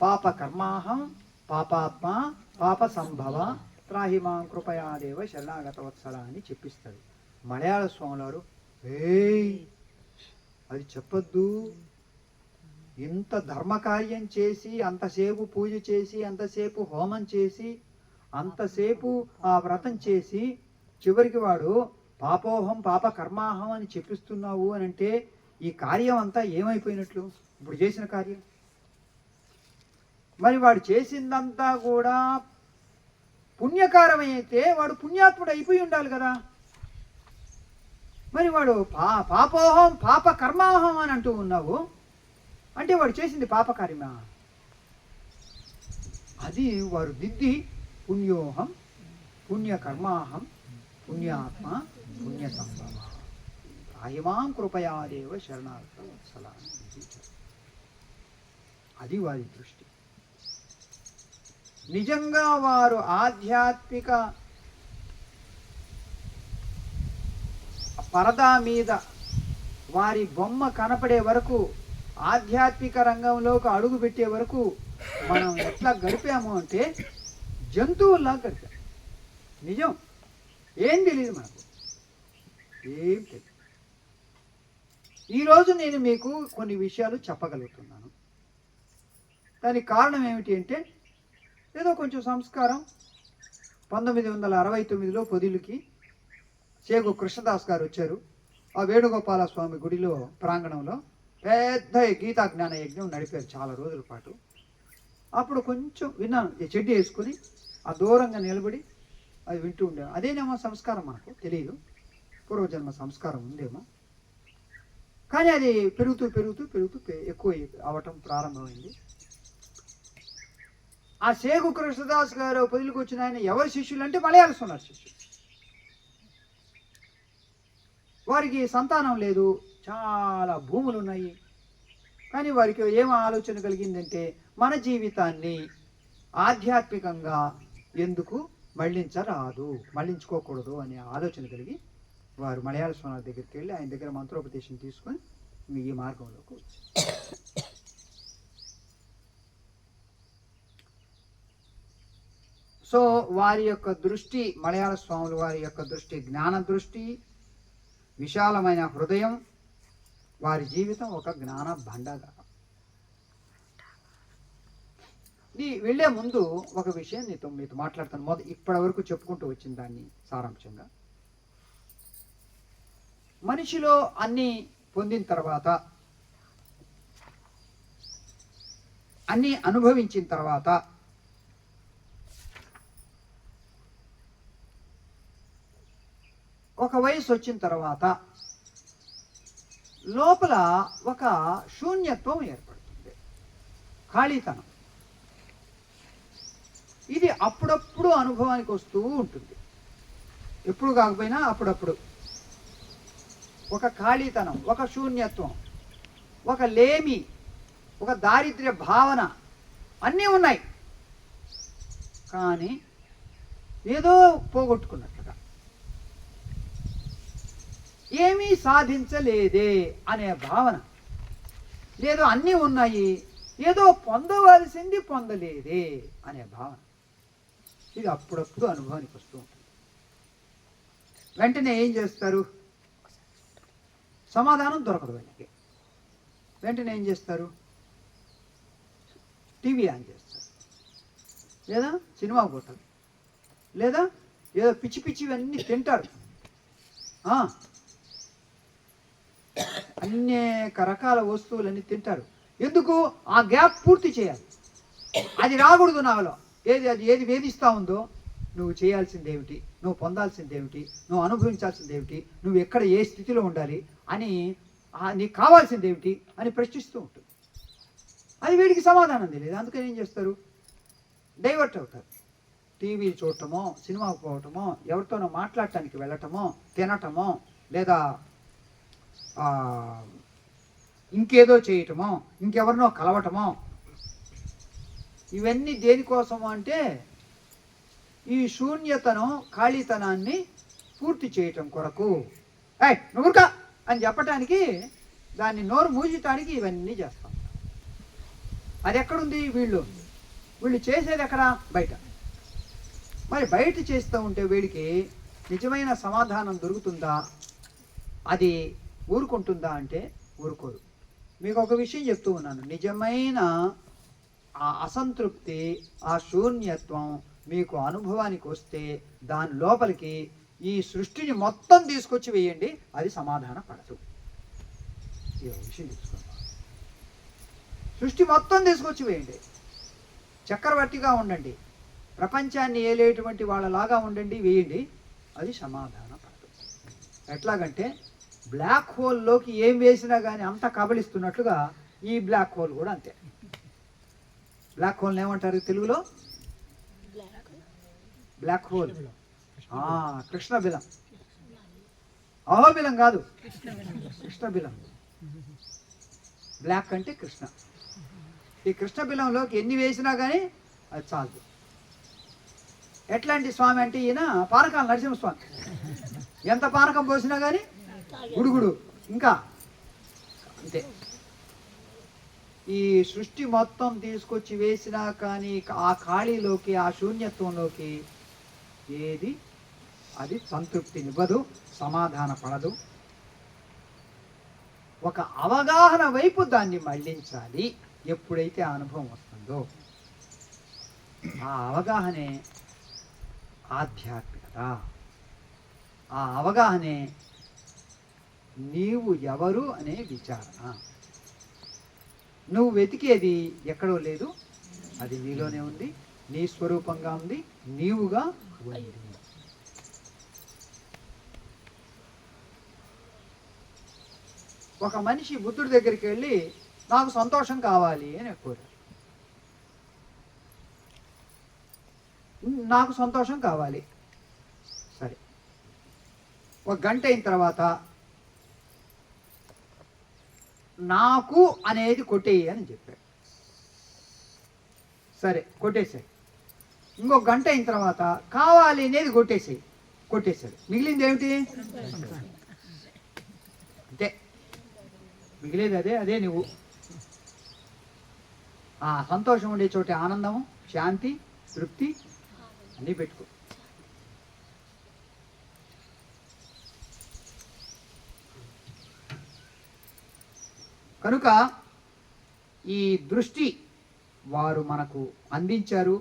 పాప కర్మాహం పాపాత్మ పాప సంభవ త్రాహిమాం కృపయాదేవ శరణాగత వత్సల అని చెప్పిస్తాడు. మలయాళ స్వాములారు అది చెప్పొద్దు, ఇంత ధర్మకార్యం చేసి, అంతసేపు పూజ చేసి, అంతసేపు హోమం చేసి, అంతసేపు ఆ వ్రతం చేసి, చివరికి వాడు పాపోహం పాప కర్మాహం అని చెప్పిస్తున్నావు అని అంటే ఈ కార్యం అంతా ఏమైపోయినట్లు? ఇప్పుడు చేసిన కార్యం. మరి వాడు చేసిందంతా కూడా పుణ్యకారమైతే వాడు పుణ్యాత్ముడు అయిపోయి ఉండాలి కదా. మరి వాడు పాపోహం పాప కర్మాహం అని అంటూ ఉన్నావు అంటే వాడు చేసింది పాపకార్యమా? అది వారు దిద్ది పుణ్యోహం పుణ్యకర్మాహం పుణ్యాత్మ పుణ్య సంభవ రాయమాం కృపయాదేవ శరణార్థ వత్సలాన్ని. అది వారి దృష్టి. నిజంగా వారు ఆధ్యాత్మిక పరదా మీద వారి బొమ్మ కనపడే వరకు, ఆధ్యాత్మిక రంగంలోకి అడుగు పెట్టే వరకు మనం ఎట్లా గడిపాము అంటే జంతువుల్లా గడిపాం. నిజం, ఏం తెలియదు మనకు, ఏం తెలియదు. ఈరోజు నేను మీకు కొన్ని విషయాలు చెప్పగలుగుతున్నాను. దానికి కారణం ఏమిటి అంటే ఏదో కొంచెం సంస్కారం. 1969లో పొదిలికి చేగు కృష్ణదాస్ గారు వచ్చారు. ఆ వేణుగోపాల స్వామి గుడిలో ప్రాంగణంలో పెద్ద గీతా జ్ఞాన యజ్ఞం నడిపారు చాలా రోజుల పాటు. అప్పుడు కొంచెం విన్నాను, చెడ్డి వేసుకుని ఆ దూరంగా నిలబడి అది వింటూ ఉండేవారు. అదేనేమో సంస్కారం, మనకు తెలియదు, పూర్వజన్మ సంస్కారం ఉందేమో. కానీ అది పెరుగుతూ పెరుగుతూ పెరుగుతూ ఎక్కువ అవటం ప్రారంభమైంది. ఆ చేగు కృష్ణదాస్ గారు పొదిలికి వచ్చిన ఆయన ఎవరి శిష్యులు అంటే మలయాళ సోనార్ శిష్యులు. వారికి సంతానం లేదు, చాలా భూములు ఉన్నాయి. కానీ వారికి ఏం ఆలోచన కలిగిందంటే మన జీవితాన్ని ఆధ్యాత్మికంగా ఎందుకు మళ్ళించుకోకూడదు అనే ఆలోచన కలిగి వారు మలయాళ సోనార్ దగ్గరికి వెళ్ళి ఆయన దగ్గర మంత్రోపదేశం తీసుకొని ఈ మార్గంలోకి వచ్చారు. సో వారి యొక్క దృష్టి, మలయాళ స్వాములు వారి యొక్క దృష్టి జ్ఞాన దృష్టి, విశాలమైన హృదయం. వారి జీవితం ఒక జ్ఞాన భండాగారం. ఇది వెళ్ళే ముందు ఒక విషయం మీతో మాట్లాడతాను. ఇప్పటి వరకు చెప్పుకుంటూ వచ్చిన దాన్ని సారాంశంగా. మనిషిలో అన్నీ పొందిన తర్వాత, అన్నీ అనుభవించిన తర్వాత ఒక వయసు వచ్చిన తర్వాత లోపల ఒక శూన్యత్వం ఏర్పడుతుంది, ఖాళీతనం. ఇది అప్పుడప్పుడు అనుభవానికి వస్తూ ఉంటుంది, ఎప్పుడు కాకపోయినా అప్పుడప్పుడు. ఒక ఖాళీతనం, ఒక శూన్యత్వం, ఒక లేమి, ఒక దారిద్ర్య భావన అన్నీ ఉన్నాయి. కానీ ఏదో పోగొట్టుకున్నట్లుగా, ఏమీ సాధించలేదే అనే భావన. ఏదో అన్నీ ఉన్నాయి, ఏదో పొందవలసింది పొందలేదే అనే భావన. ఇది అప్పుడప్పుడు అనుభవానికి వస్తూ ఉంటుంది. వెంటనే ఏం చేస్తారు? సమాధానం దొరకదు వీళ్ళకి. వెంటనే ఏం చేస్తారు? టీవీ ఆన్ చేస్తారు, లేదా సినిమా పోతారు, లేదా ఏదో పిచ్చి పిచ్చివన్నీ తింటారు. అనేక రకాల వస్తువులన్నీ తింటారు. ఎందుకు? ఆ గ్యాప్ పూర్తి చేయాలి. అది రాకూడదు నాలో. ఏది వేధిస్తూ ఉందో, నువ్వు చేయాల్సింది ఏమిటి, నువ్వు పొందాల్సింది ఏమిటి, నువ్వు అనుభవించాల్సింది ఏమిటి, నువ్వు ఎక్కడ ఏ స్థితిలో ఉండాలి అని, నీకు కావాల్సింది ఏమిటి అని ప్రశ్నిస్తూ ఉంటుంది. అది వీడికి సమాధానం తెలియదు. అందుకని ఏం చేస్తారు? డైవర్ట్ అవుతారు. టీవీ చూడటమో, సినిమాకు పోవటమో, ఎవరితోనో మాట్లాడటానికి వెళ్ళటమో, తినటమో, లేదా ఇంకేదో చేయటమో, ఇంకెవరినో కలవటమో. ఇవన్నీ దేనికోసము అంటే ఈ శూన్యతను, ఖాళీతనాన్ని పూర్తి చేయటం కొరకు. నువ్వుకా అని చెప్పటానికి, దాన్ని నోరు మూయటానికి ఇవన్నీ చేస్తాం. అది ఎక్కడుంది? వీళ్ళు చేసేది ఎక్కడ? బయట. మరి బయట చేస్తూ ఉంటే వీడికి నిజమైన సమాధానం దొరుకుతుందా? అది ఊరుకుంటుందా అంటే ఊరుకోదు. మీకు ఒక విషయం చెప్తూ ఉన్నాను, నిజమైన ఆ అసంతృప్తి, ఆ శూన్యత్వం మీకు అనుభవానికి వస్తే దాని లోపలికి ఈ సృష్టిని మొత్తం తీసుకొచ్చి వేయండి, అది సమాధాన పడదు. ఈ విషయం తెలుసుకోండి. సృష్టి మొత్తం తీసుకొచ్చి వేయండి, చక్రవర్తిగా ఉండండి, ప్రపంచాన్ని ఏలేటువంటి వాళ్ళలాగా ఉండండి, వేయండి, అది సమాధాన పడదు. ఎట్లాగంటే బ్లాక్ హోల్లోకి ఏం వేసినా కానీ అంత కబలిస్తున్నట్లుగా ఈ బ్లాక్ హోల్ కూడా అంతే. బ్లాక్ హోల్ని ఏమంటారు తెలుగులో? Black hole, కృష్ణబిలం. అహోబిలం కాదు, కృష్ణబిలం. బ్లాక్ అంటే కృష్ణ. ఈ కృష్ణబిలంలోకి ఎన్ని వేసినా కానీ అది చాలు. ఎట్లాంటి స్వామి అంటే ఈయన పానకాల నరసింహస్వామి. ఎంత పానకం పోసినా కానీ గుడుగుడు ఇంకా అంతే. ఈ సృష్టి మొత్తం తీసుకొచ్చి వేసినా కానీ ఆ ఖాళీలోకి, ఆ శూన్యత్వంలోకి ఏది అది సంతృప్తినివ్వదు, సమాధాన పడదు. ఒక అవగాహన వైపు దాన్ని మళ్లించాలి. ఎప్పుడైతే ఆ అనుభవం వస్తుందో ఆ అవగాహనే ఆధ్యాత్మికత. ఆ అవగాహనే నీవు ఎవరు అనే విచారణ. నువ్వు వెతికేది ఎక్కడో లేదు, అది నీలోనే ఉంది, నీ స్వరూపంగా ఉంది, నీవుగా ఉంది. ఒక మనిషి బుద్ధుడి దగ్గరికి వెళ్ళి నాకు సంతోషం కావాలి అని కోరాడు. నాకు సంతోషం కావాలి, సరే. ఒక గంట అయిన తర్వాత నాకు అనేది కొట్టేయి అని చెప్పాడు. సరే కొట్టేశాడు. ఇంకొక గంట అయిన తర్వాత కావాలి అనేది కొట్టేశాడు. మిగిలింది ఏమిటి? అంతే, మిగిలేదు అదే నువ్వు. ఆ సంతోషం ఉండే చోటే ఆనందము, శాంతి, తృప్తి అన్నీ పెట్టుకో. కనుక ఈ దృష్టి వారు మనకు అందించారు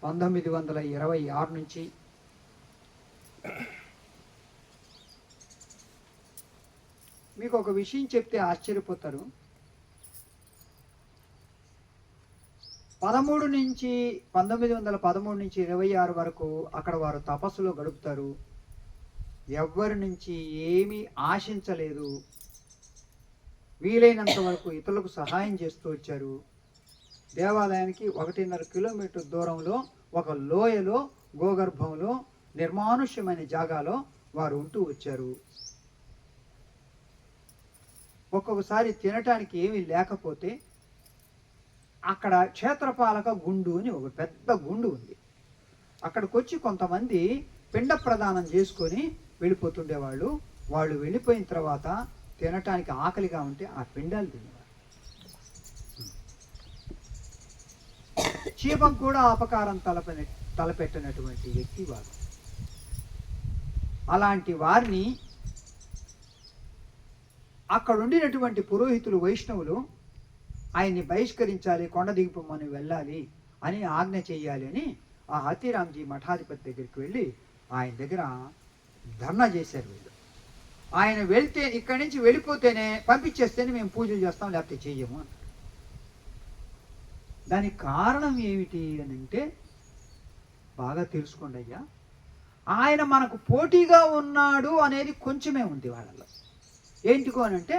1926 నుంచి. మీకు ఒక విషయం చెప్తే ఆశ్చర్యపోతారు. 1913 నుంచి 26 వరకు అక్కడ వారు తపస్సులో గడుపుతారు. ఎవ్వరి నుంచి ఏమీ ఆశించలేదు. వీలైనంత వరకు ఇతరులకు సహాయం చేస్తూ వచ్చారు. దేవాలయానికి 1.5 కిలోమీటర్ దూరంలో ఒక లోయలో, గోగర్భంలో, నిర్మానుష్యమైన జాగాలో వారు ఉంటూ వచ్చారు. ఒక్కొక్కసారి తినటానికి ఏమీ లేకపోతే అక్కడ క్షేత్రపాలక గుండు అని ఒక పెద్ద గుండు ఉంది. అక్కడికి వచ్చి కొంతమంది పిండ ప్రదానం చేసుకొని వెళ్ళిపోతుండేవాళ్ళు. వాళ్ళు వెళ్ళిపోయిన తర్వాత తినటానికి ఆకలిగా ఉంటే ఆ పిండాలు తినేవారు. చీపకు కూడా అపకారం తలపెట్టినటువంటి వ్యక్తి వారు. అలాంటి వారిని అక్కడ ఉండినటువంటి పురోహితులు, వైష్ణవులు ఆయన్ని బహిష్కరించాలి, కొండ దిగిపోమని వెళ్ళాలి అని ఆజ్ఞ చేయాలి అని ఆ హతీరాంజీ మఠాధిపతి దగ్గరికి వెళ్ళి ఆయన దగ్గర ధర్నా చేశారు. వీళ్ళు ఆయన వెళ్తే ఇక్కడి నుంచి వెళ్ళిపోతేనే, పంపించేస్తేనే మేము పూజలు చేస్తాం, లేకపోతే చెయ్యము అన్నారు. దానికి కారణం ఏమిటి అని అంటే, బాగా తెలుసుకోండి అయ్యా, ఆయన మనకు పోటీగా ఉన్నాడు అనేది కొంచెమే ఉంది వాళ్ళలో. ఏంటికో అని అంటే,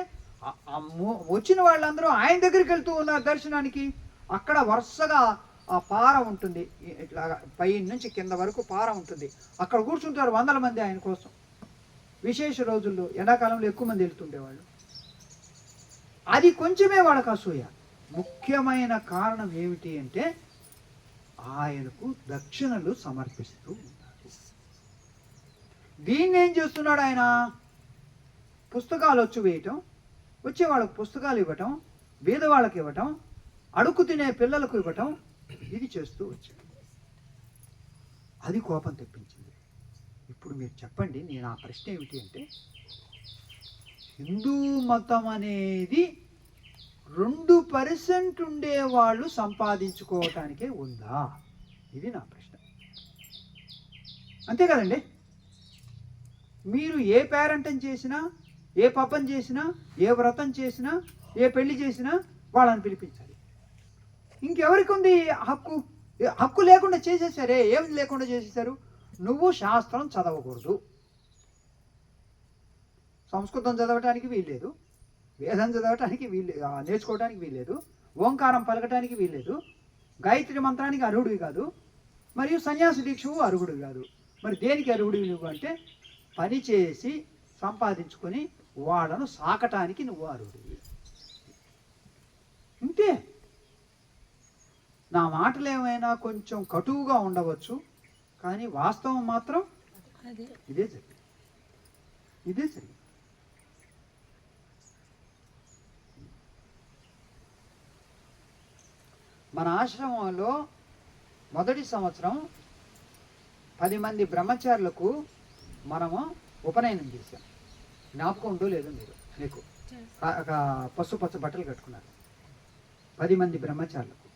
వచ్చిన వాళ్ళందరూ ఆయన దగ్గరికి వెళ్తూ ఉన్నారు దర్శనానికి. అక్కడ వరుసగా ఆ పార ఉంటుంది, ఇట్లా పై నుంచి కింద వరకు పార ఉంటుంది. అక్కడ కూర్చుంటారు 100 మంది ఆయన కోసం. విశేష రోజుల్లో, ఎండాకాలంలో ఎక్కువ మంది వెళ్తుండేవాళ్ళు. అది కొంచెమే వాళ్ళకు అసూయ. ముఖ్యమైన కారణం ఏమిటి అంటే, ఆయనకు దక్షిణలు సమర్పిస్తూ ఉన్నారు. దీన్ని ఏం చేస్తున్నాడు ఆయన? పుస్తకాలు వచ్చి వేయటం, వచ్చే వాళ్ళకు పుస్తకాలు ఇవ్వటం, బీద వాళ్ళకి ఇవ్వటం, అడుక్కు తినే పిల్లలకు ఇవ్వటం, ఇది చేస్తూ వచ్చాడు. అది కోపం తెప్పించింది. ఇప్పుడు మీరు చెప్పండి, నేను ఆ ప్రశ్న ఏమిటి అంటే, హిందూ మతం అనేది 2% ఉండేవాళ్ళు సంపాదించుకోవటానికే ఉందా? ఇది నా ప్రశ్న. అంతే కదండి. మీరు ఏ పేరంటం చేసినా, ఏ పబ్బం చేసినా, ఏ వ్రతం చేసినా, ఏ పెళ్లి చేసినా వాళ్ళని పిలిపించాలి. ఇంకెవరికి ఉంది హక్కు? హక్కు లేకుండా చేసేసారే. ఏమి లేకుండా చేసేసారు? నువ్వు శాస్త్రం చదవకూడదు, సంస్కృతం చదవటానికి వీల్లేదు, వేదం చదవటానికి నేర్చుకోవడానికి వీల్లేదు, ఓంకారం పలకటానికి వీల్లేదు, గాయత్రి మంత్రానికి అర్హుడివి కాదు, మరియు సన్యాసి దీక్షవు అర్హుడివి కాదు. మరి దేనికి అర్హుడివి నువ్వు అంటే పని చేసి సంపాదించుకొని వాళ్ళను సాకటానికి నువ్వు అర్హుడివి. ఇంతే. నా మాటలు ఏమైనా కొంచెం కటువుగా ఉండవచ్చు, కానీ వాస్తవం మాత్రం ఇదే జరిగింది. ఇదే జరిగింది. మన ఆశ్రమంలో మొదటి సంవత్సరం 10 మంది బ్రహ్మచారులకు మనము ఉపనయనం చేశాం. జ్ఞాపకం ఉందో లేదో మీకు పసుపచ్చ బట్టలు కట్టుకున్నారు 10 మంది బ్రహ్మచారులకు.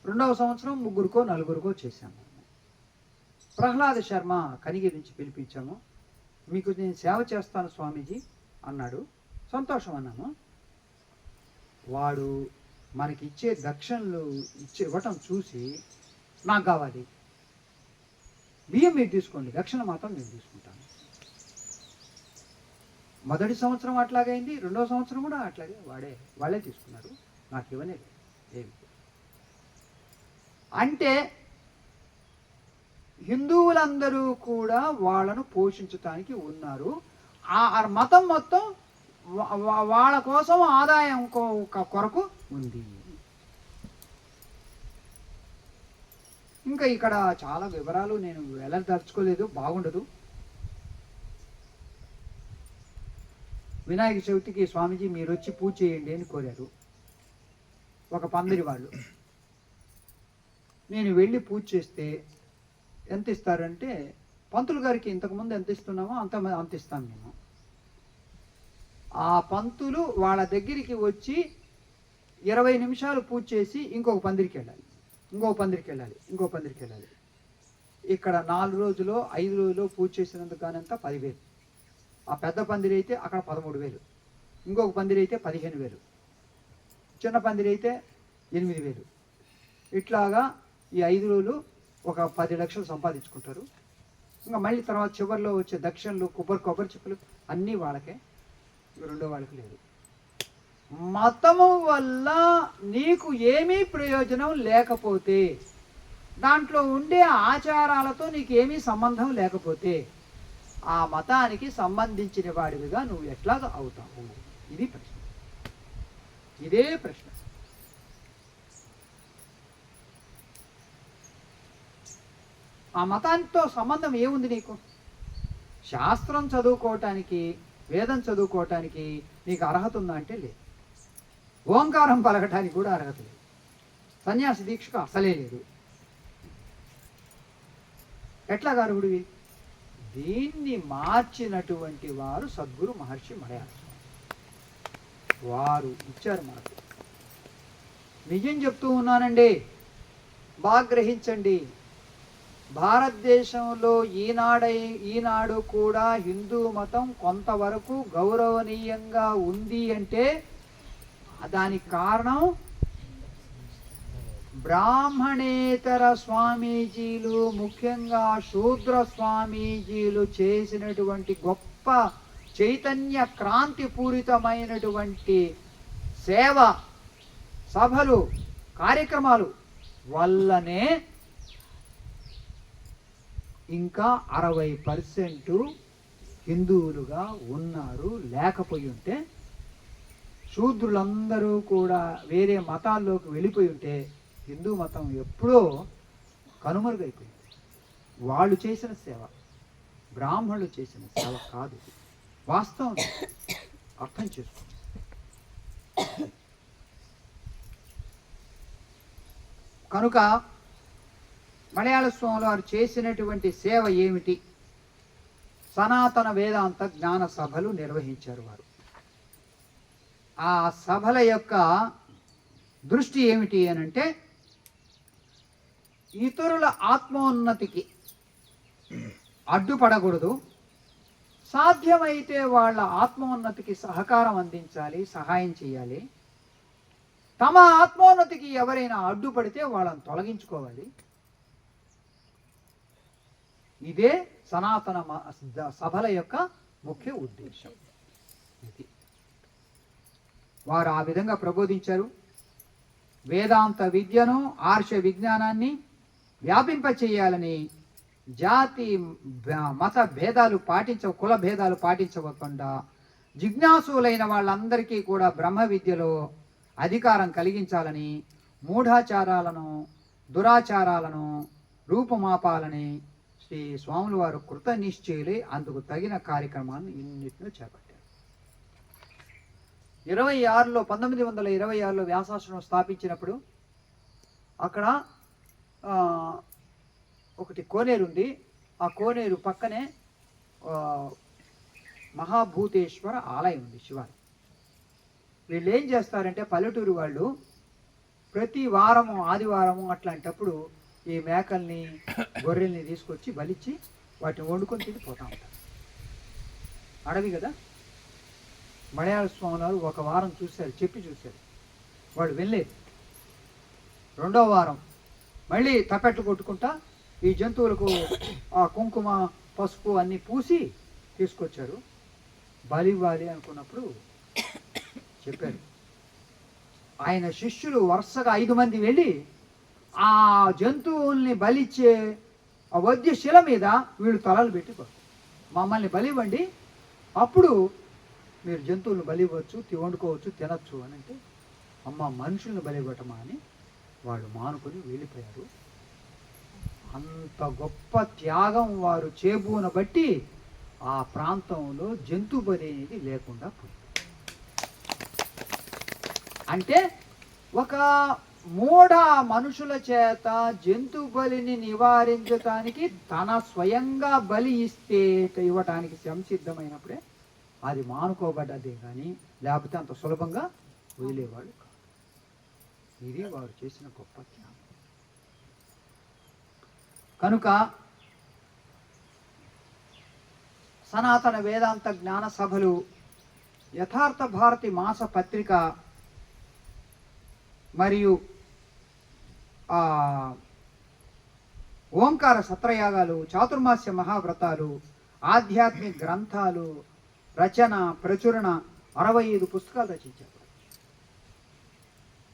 రెండవ సంవత్సరం 3కో 4కో చేశాము. ప్రహ్లాద శర్మ కనిగిరి నుంచి పిలిపించాము. మీకు నేను సేవ చేస్తాను స్వామీజీ అన్నాడు. సంతోషం అన్నాము. వాడు మనకి ఇచ్చే దక్షిణలు ఇవ్వటం చూసి నాకు కావాలి, బియ్యం మీరు తీసుకోండి, దక్షిణ మాత్రం నేను తీసుకుంటాను. మొదటి సంవత్సరం అట్లాగైంది, రెండవ సంవత్సరం కూడా అట్లాగే వాళ్ళే తీసుకున్నారు, నాకు ఇవ్వనే ఏమి. అంటే హిందువులందరూ కూడా వాళ్ళను పోషించటానికి ఉన్నారు. ఆ మతం మొత్తం వాళ్ళ కోసం ఆదాయం కొరకు ఉంది. ఇంకా ఇక్కడ చాలా వివరాలు నేను వెళ్ళదలుచుకోలేదు, బాగుండదు. వినాయక చవితికి స్వామీజీ మీరు వచ్చి పూజ చేయండి అని కోరారు ఒక పందిరి వాళ్ళు. నేను వెళ్ళి పూజ చేస్తే ఎంత ఇస్తారంటే, పంతులు గారికి ఇంతకుముందు ఎంత ఇస్తున్నామో అంత ఇస్తాం మేము. ఆ పంతులు వాళ్ళ దగ్గరికి వచ్చి 20 నిమిషాలు పూజ చేసి ఇంకొక పందిరికి వెళ్ళాలి, ఇంకో పందిరికి వెళ్ళాలి. ఇక్కడ 4 రోజులు 5 రోజులు పూజ చేసినందుకు కానంత 10,000. ఆ పెద్ద పందిరి అయితే అక్కడ 13,000, ఇంకొక పందిరి అయితే 15,000, చిన్న పందిరి అయితే 8,000. ఇట్లాగా ఈ 5 రోజులు ఒక 10 లక్షలు సంపాదించుకుంటారు. ఇంకా మళ్ళీ తర్వాత చివరిలో వచ్చే దక్షిణలు, కొబ్బరి చిప్పలు అన్నీ వాళ్ళకే, రెండో వాళ్ళకి లేదు. మతము వల్ల నీకు ఏమీ ప్రయోజనం లేకపోతే, దాంట్లో ఉండే ఆచారాలతో నీకు ఏమీ సంబంధం లేకపోతే, ఆ మతానికి సంబంధించిన వాడివిగా నువ్వు ఎట్లాగా అవుతావు? ఇది ప్రశ్న. ఇదే ప్రశ్న. ఆ మతానితో సంబంధం ఏముంది నీకు? శాస్త్రం చదువుకోవటానికి, వేదం చదువుకోవటానికి నీకు అర్హత ఉందా అంటే లేదు. ఓంకారం పలకటానికి కూడా అర్హత లేదు. సన్యాసి దీక్షకు అసలే లేదు. ఎట్లా అర్హుడివి? దీన్ని మార్చినటువంటి వారు సద్గురు మహర్షి మలయాళ వారు ఇచ్చారు మనకు. నిజం చెప్తూ ఉన్నానండి, బాగా గ్రహించండి. భారతదేశంలో ఈనాడు కూడా హిందూ మతం కొంతవరకు గౌరవనీయంగా ఉంది అంటే దానికి కారణం బ్రాహ్మణేతర స్వామీజీలు, ముఖ్యంగా శూద్ర స్వామీజీలు చేసినటువంటి గొప్ప చైతన్య క్రాంతిపూరితమైనటువంటి సేవ, సభలు, కార్యక్రమాలు వల్లనే ఇంకా 60% హిందువులుగా ఉన్నారు. లేకపోయి ఉంటే, శూద్రులందరూ కూడా వేరే మతాల్లోకి వెళ్ళిపోయి ఉంటే హిందూ మతం ఎప్పుడో కనుమరుగైపోయింది. వాళ్ళు చేసిన సేవ, బ్రాహ్మణులు చేసిన సేవ కాదు. వాస్తవం అర్థం చేసుకో. కనుక మలయాళ స్వాములు వారు చేసినటువంటి సేవ ఏమిటి? సనాతన వేదాంత జ్ఞాన సభలు నిర్వహించారు వారు. ఆ సభల యొక్క దృష్టి ఏమిటి అనంటే, ఇతరుల ఆత్మోన్నతికి అడ్డుపడకూడదు, సాధ్యమైతే వాళ్ళ ఆత్మోన్నతికి సహకారం అందించాలి, సహాయం చేయాలి. తమ ఆత్మోన్నతికి ఎవరైనా అడ్డుపడితే వాళ్ళని తొలగించుకోవాలి. ఇదే సనాతన సభల యొక్క ముఖ్య ఉద్దేశం. ఇది వారు ఆ విధంగా ప్రబోధించారు. వేదాంత విద్యను, ఆర్ష విజ్ఞానాన్ని వ్యాపింపచేయాలని, జాతి మత భేదాలు కుల భేదాలు పాటించకుండా జిజ్ఞాసులైన వాళ్ళందరికీ కూడా బ్రహ్మ విద్యలో అధికారం కలిగించాలని, మూఢాచారాలను, దురాచారాలను రూపుమాపాలని శ్రీ స్వాముల వారు కృత నిశ్చయులై అందుకు తగిన కార్యక్రమాన్ని ఇన్నిటిని చేపట్టారు. 1926లో వ్యాసాశ్రమం స్థాపించినప్పుడు అక్కడ ఒకటి కోనేరు ఉంది. ఆ కోనేరు పక్కనే మహాభూతేశ్వర ఆలయం ఉంది, శివాలయం. వీళ్ళు ఏం చేస్తారంటే పల్లెటూరు వాళ్ళు ప్రతి వారము ఆదివారము అట్లాంటప్పుడు ఈ మేకల్ని గొర్రెల్ని తీసుకొచ్చి బలిచ్చి వాటిని వండుకొని తిని పోతా ఉంటారు. అడవి కదా. మలయాళ స్వామి వారు ఒక వారం చూశారు, చూశారు. వాళ్ళు వెళ్ళేది. రెండో వారం మళ్ళీ తప్పెట్లు కొట్టుకుంటా ఈ జంతువులకు ఆ కుంకుమ పసుపు అన్నీ పూసి తీసుకొచ్చారు. బలివ్వాలి అనుకున్నప్పుడు చెప్పారు. ఆయన శిష్యులు వరుసగా 5 మంది వెళ్ళి ఆ జంతువుల్ని బలిచ్చే ఆ వద్యశిల మీద వీళ్ళు తలలు పెట్టుకోరు. మమ్మల్ని బలివ్వండి, అప్పుడు మీరు జంతువులను బలివ్వచ్చు, వండుకోవచ్చు, తినచ్చు అని అంటే, అమ్మ మనుషులను బలివ్వటమా అని వాళ్ళు మానుకొని వెళ్ళిపోయారు. అంత గొప్ప త్యాగం వారు చేబూన బట్టి ఆ ప్రాంతంలో జంతు బలి అనేది లేకుండా పోయింది. అంటే ఒక మూఢ మనుషుల చేత జంతు బలిని నివారించటానికి తన స్వయంగా బలి ఇవ్వటానికి సంసిద్ధమైనప్పుడే అది మానుకోబడ్డదే కానీ లేకపోతే అంత సులభంగా వదిలేవాడు కాదు. ఇది వారు చేసిన గొప్ప త్యాగం. కనుక సనాతన వేదాంత జ్ఞాన సభలు, యథార్థ భారతి మాస పత్రిక మరియు ఓంకార సత్రయాగాలు, చాతుర్మాస్య మహావ్రతాలు, ఆధ్యాత్మిక గ్రంథాలు రచన, ప్రచురణ 65 పుస్తకాలు రచించారు.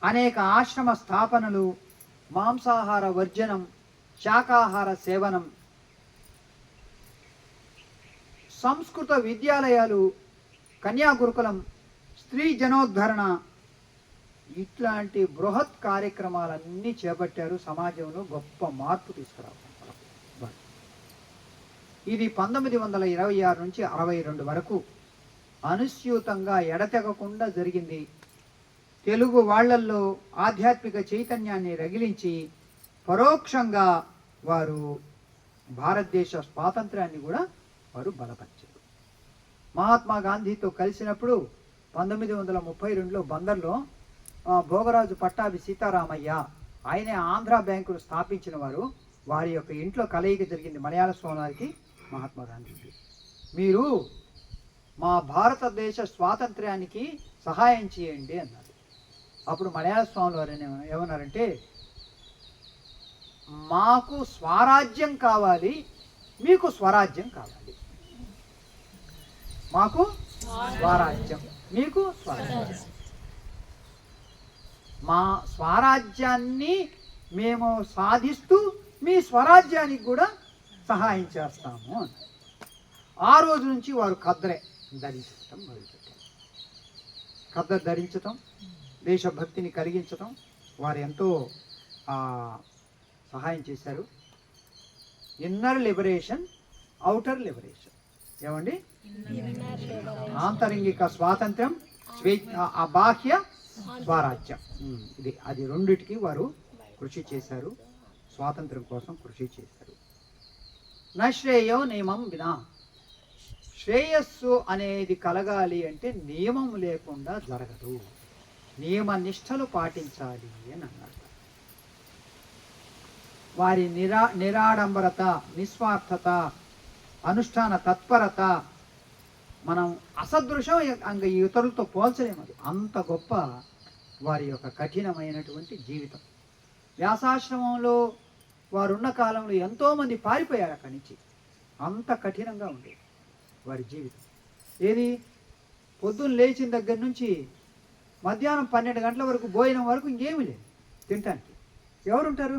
అనేక ఆశ్రమ స్థాపనలు, మాంసాహార వర్జనం, శాకాహార సేవనం, సంస్కృత విద్యాలయాలు, కన్యాగురుకులం, స్త్రీ జనోద్ధరణ ఇట్లాంటి బృహత్ కార్యక్రమాలన్నీ చేపట్టారు. సమాజంలో గొప్ప మార్పు తీసుకురావాలి. ఇది 1926 నుంచి 62 వరకు అనుస్యూతంగా ఎడతెగకుండా జరిగింది. తెలుగు వాళ్లల్లో ఆధ్యాత్మిక చైతన్యాన్ని రగిలించి పరోక్షంగా వారు భారతదేశ స్వాతంత్ర్యాన్ని కూడా వారు బలపరిచారు. మహాత్మా గాంధీతో కలిసినప్పుడు 1932లో బందర్లో భోగరాజు పట్టాభి సీతారామయ్య, ఆయనే ఆంధ్ర బ్యాంకును స్థాపించిన వారు. వారి యొక్క ఇంట్లో కలయిక జరిగింది మలయాళ స్వామి వారికి, మహాత్మా గాంధీకి. మీరు మా భారతదేశ స్వాతంత్ర్యానికి సహాయం చేయండి అన్నారు. అప్పుడు మలయాళ స్వామి వారు ఏమన్నారంటే, మాకు స్వరాజ్యం కావాలి, మీకు స్వరాజ్యం కావాలి. మాకు స్వరాజ్యం, మీకు స్వరాజ్యం. మా స్వరాజ్యాన్ని మేము సాధిస్తూ మీ స్వరాజ్యానికి కూడా సహాయం చేస్తాము అని. ఆ రోజు నుంచి వారు ఖద్దరే ధరించటం మొదలుపెట్టారు. ఖద్దరు ధరించటం, దేశభక్తిని కలిగించటం వారు ఎంతో సహాయం చేశారు. Inner liberation, outer liberation. ఏమండి? ఆంతరంగిక స్వాతంత్ర్యం, బాహ్య స్వరాజ్యం. అది రెండిటికి వారు కృషి చేశారు. స్వాతంత్రం కోసం కృషి చేశారు. నశ్రేయో నియమం వినా, శ్రేయస్సు అనేది కలగాలి అంటే నియమం లేకుండా జరగదు. నియమ నిష్టలు పాటించాలి అని అన్నారు. వారి నిరాడంబరత, నిస్వార్థత, అనుష్ఠాన తత్పరత మనం అసదృశం ఇతరులతో పోల్చలేము. అది అంత గొప్ప వారి యొక్క కఠినమైనటువంటి జీవితం. వ్యాసాశ్రమంలో వారున్న కాలంలో ఎంతోమంది పారిపోయారు అక్కడి నుంచి. అంత కఠినంగా ఉండేది వారి జీవితం. ఏది పొద్దున్న లేచిన దగ్గర నుంచి మధ్యాహ్నం 12 గంటల వరకు భోజనం వరకు ఇంకేమీ లేదు తినటానికి. ఎవరుంటారు?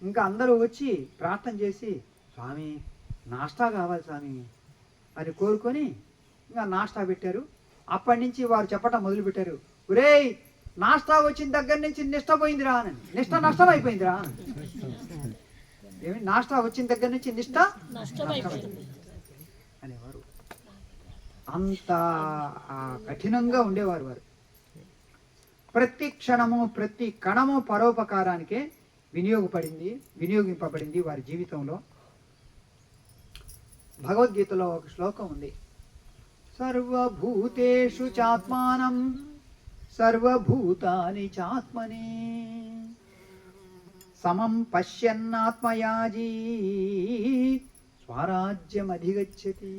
ఇంకా అందరూ వచ్చి ప్రార్థన చేసి, స్వామి నాష్టా కావాలి స్వామి అని కోరుకొని ఇంకా నాష్టా పెట్టారు. అప్పటి నుంచి వారు చెప్పటం మొదలుపెట్టారు, ఒరేయ్ నాష్టా వచ్చిన దగ్గర నుంచి నిష్ట పోయిందిరా అని. నిష్ట నష్టం అయిపోయిందిరా. ఏమి నాష్టా వచ్చిన దగ్గర నుంచి నిష్ట నష్టమైపోయింది అనేవారు. అంత కఠినంగా ఉండేవారు వారు. ప్రతి క్షణము ప్రతి కణము పరోపకారానికే వినియోగింపబడింది వారి జీవితంలో. భగవద్గీతలో ఒక శ్లోకం ఉంది, సర్వభూతేషు చాత్మానం సర్వభూతాని చాత్మని సమం పశ్యన్నాత్మయాజీ స్వరాజ్యమధిగచ్చతి.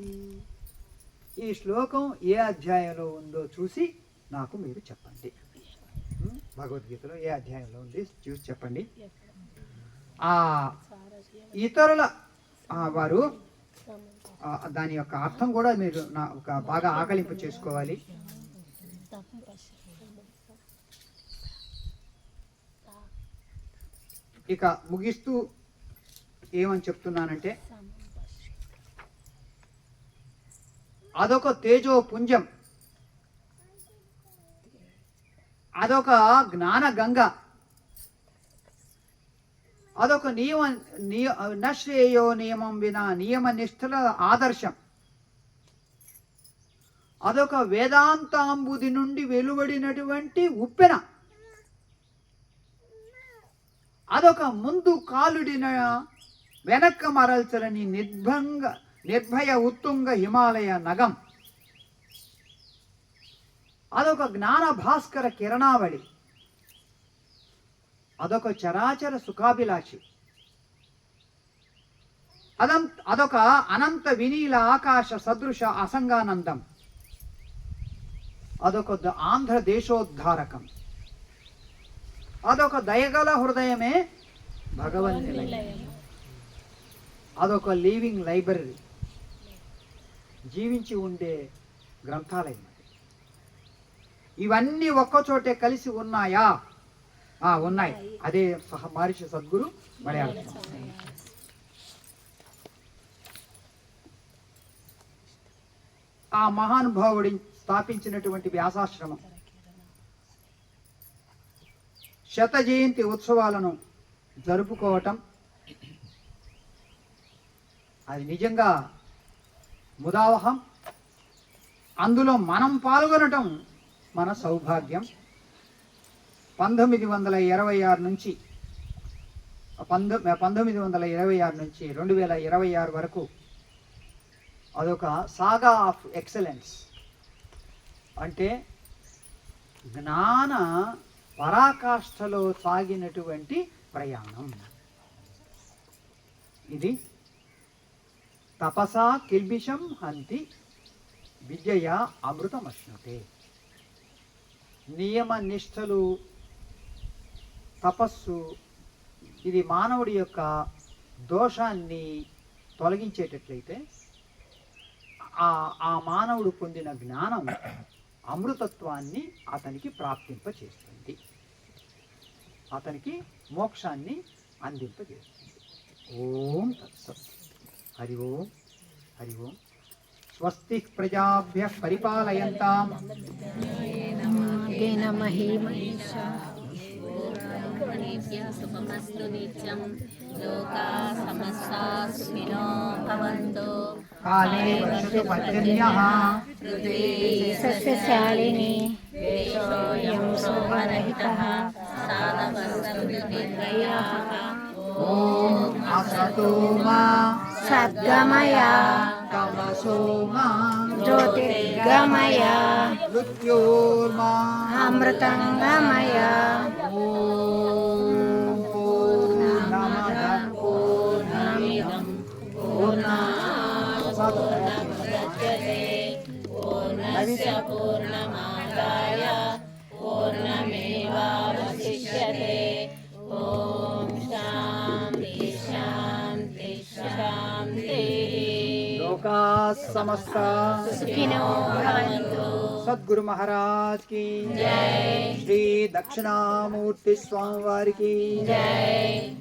ఈ శ్లోకం ఏ అధ్యాయంలో ఉందో చూసి నాకు మీరు చెప్పండి. భగవద్గీతలో ఏ అధ్యాయంలో ఉంది చూసి చెప్పండి. ఇతరుల వారు దాని యొక్క అర్థం కూడా మీరు బాగా ఆకలింపు చేసుకోవాలి. ఇక ముగిస్తూ ఏమని చెప్తున్నానంటే, అదొక తేజో పుంజం, అదొక జ్ఞాన గంగ, అదొక నశ్రేయో నియమం వినా నియమ నిష్ఠల ఆదర్శం, అదొక వేదాంతాంబుది నుండి వెలువడినటువంటి ఉప్పెన, అదొక ముందు కాలుడిన వెనక్క మరల్చలని నిర్భయ ఉత్తుంగ హిమాలయ నగం, అదొక జ్ఞాన భాస్కర కిరణావళి, అదొక చరాచర సుఖాభిలాషి, అదొక అనంత వినీల ఆకాశ సదృశ అసంగానందం, అదొక ఆంధ్ర దేశోద్ధారకం, అదొక దయగల హృదయమే భగవన్ నిలయం, అదొక లివింగ్ లైబ్రరీ, జీవించి ఉండే గ్రంథాలయం. ఇవన్నీ ఒక్కచోటే కలిసి ఉన్నాయా? ఉన్నాయి. అదే మహర్షి సద్గురు మలయాళం. ఆ మహానుభావుడి స్థాపించినటువంటి వ్యాసాశ్రమం శత జయంతి ఉత్సవాలను జరుపుకోవటం అది నిజంగా ముదావహం. అందులో మనం పాల్గొనటం మన సౌభాగ్యం. 1926 నుంచి 2026 వరకు అదొక సాగా ఆఫ్ ఎక్సలెన్స్, అంటే జ్ఞాన పరాకాష్ఠలో సాగినటువంటి ప్రయాణం. ఇది తపసా కిల్బిషం హంతి విద్యయ అమృతమశ్నుతే. నియమ నిష్ఠలు, తపస్సు, ఇది మానవుడి యొక్క దోషాన్ని తొలగించేటట్లయితే ఆ మానవుడు పొందిన జ్ఞానం అమృతత్వాన్ని అతనికి ప్రాప్తింపచేస్తుంది, అతనికి మోక్షాన్ని అందింపజేస్తుంది. ఓం తత్సత్. హరి ఓం, హరి ఓం. స్వస్తి ప్రజాభ్యః పరిపాలయంతాం శుభమస్తు నిత్యం. లోకాః సమస్తాః సుఖినో భవంతు. కాలే వర్షతు పర్జన్యః పృథ్వీ సస్యశాలినీ. దేశోऽయం శోభరహితః. సాధవసర్వనిర్భయాః. ఓం అసతో మా సద్గమయ తమసో మా జ్యోతిర్గమయ మృత్యోర్మా అమృతంగమయ. ఓం పూర్ణమదః పూర్ణమిదం పూర్ణాత్ పూర్ణస్య పూర్ణమాదాయ లోకా సమస్తా సుఖినో భవంతు. సద్గురు మహారాజ్ కి జై. శ్రీ దక్షిణామూర్తి స్వామి వారికి జై.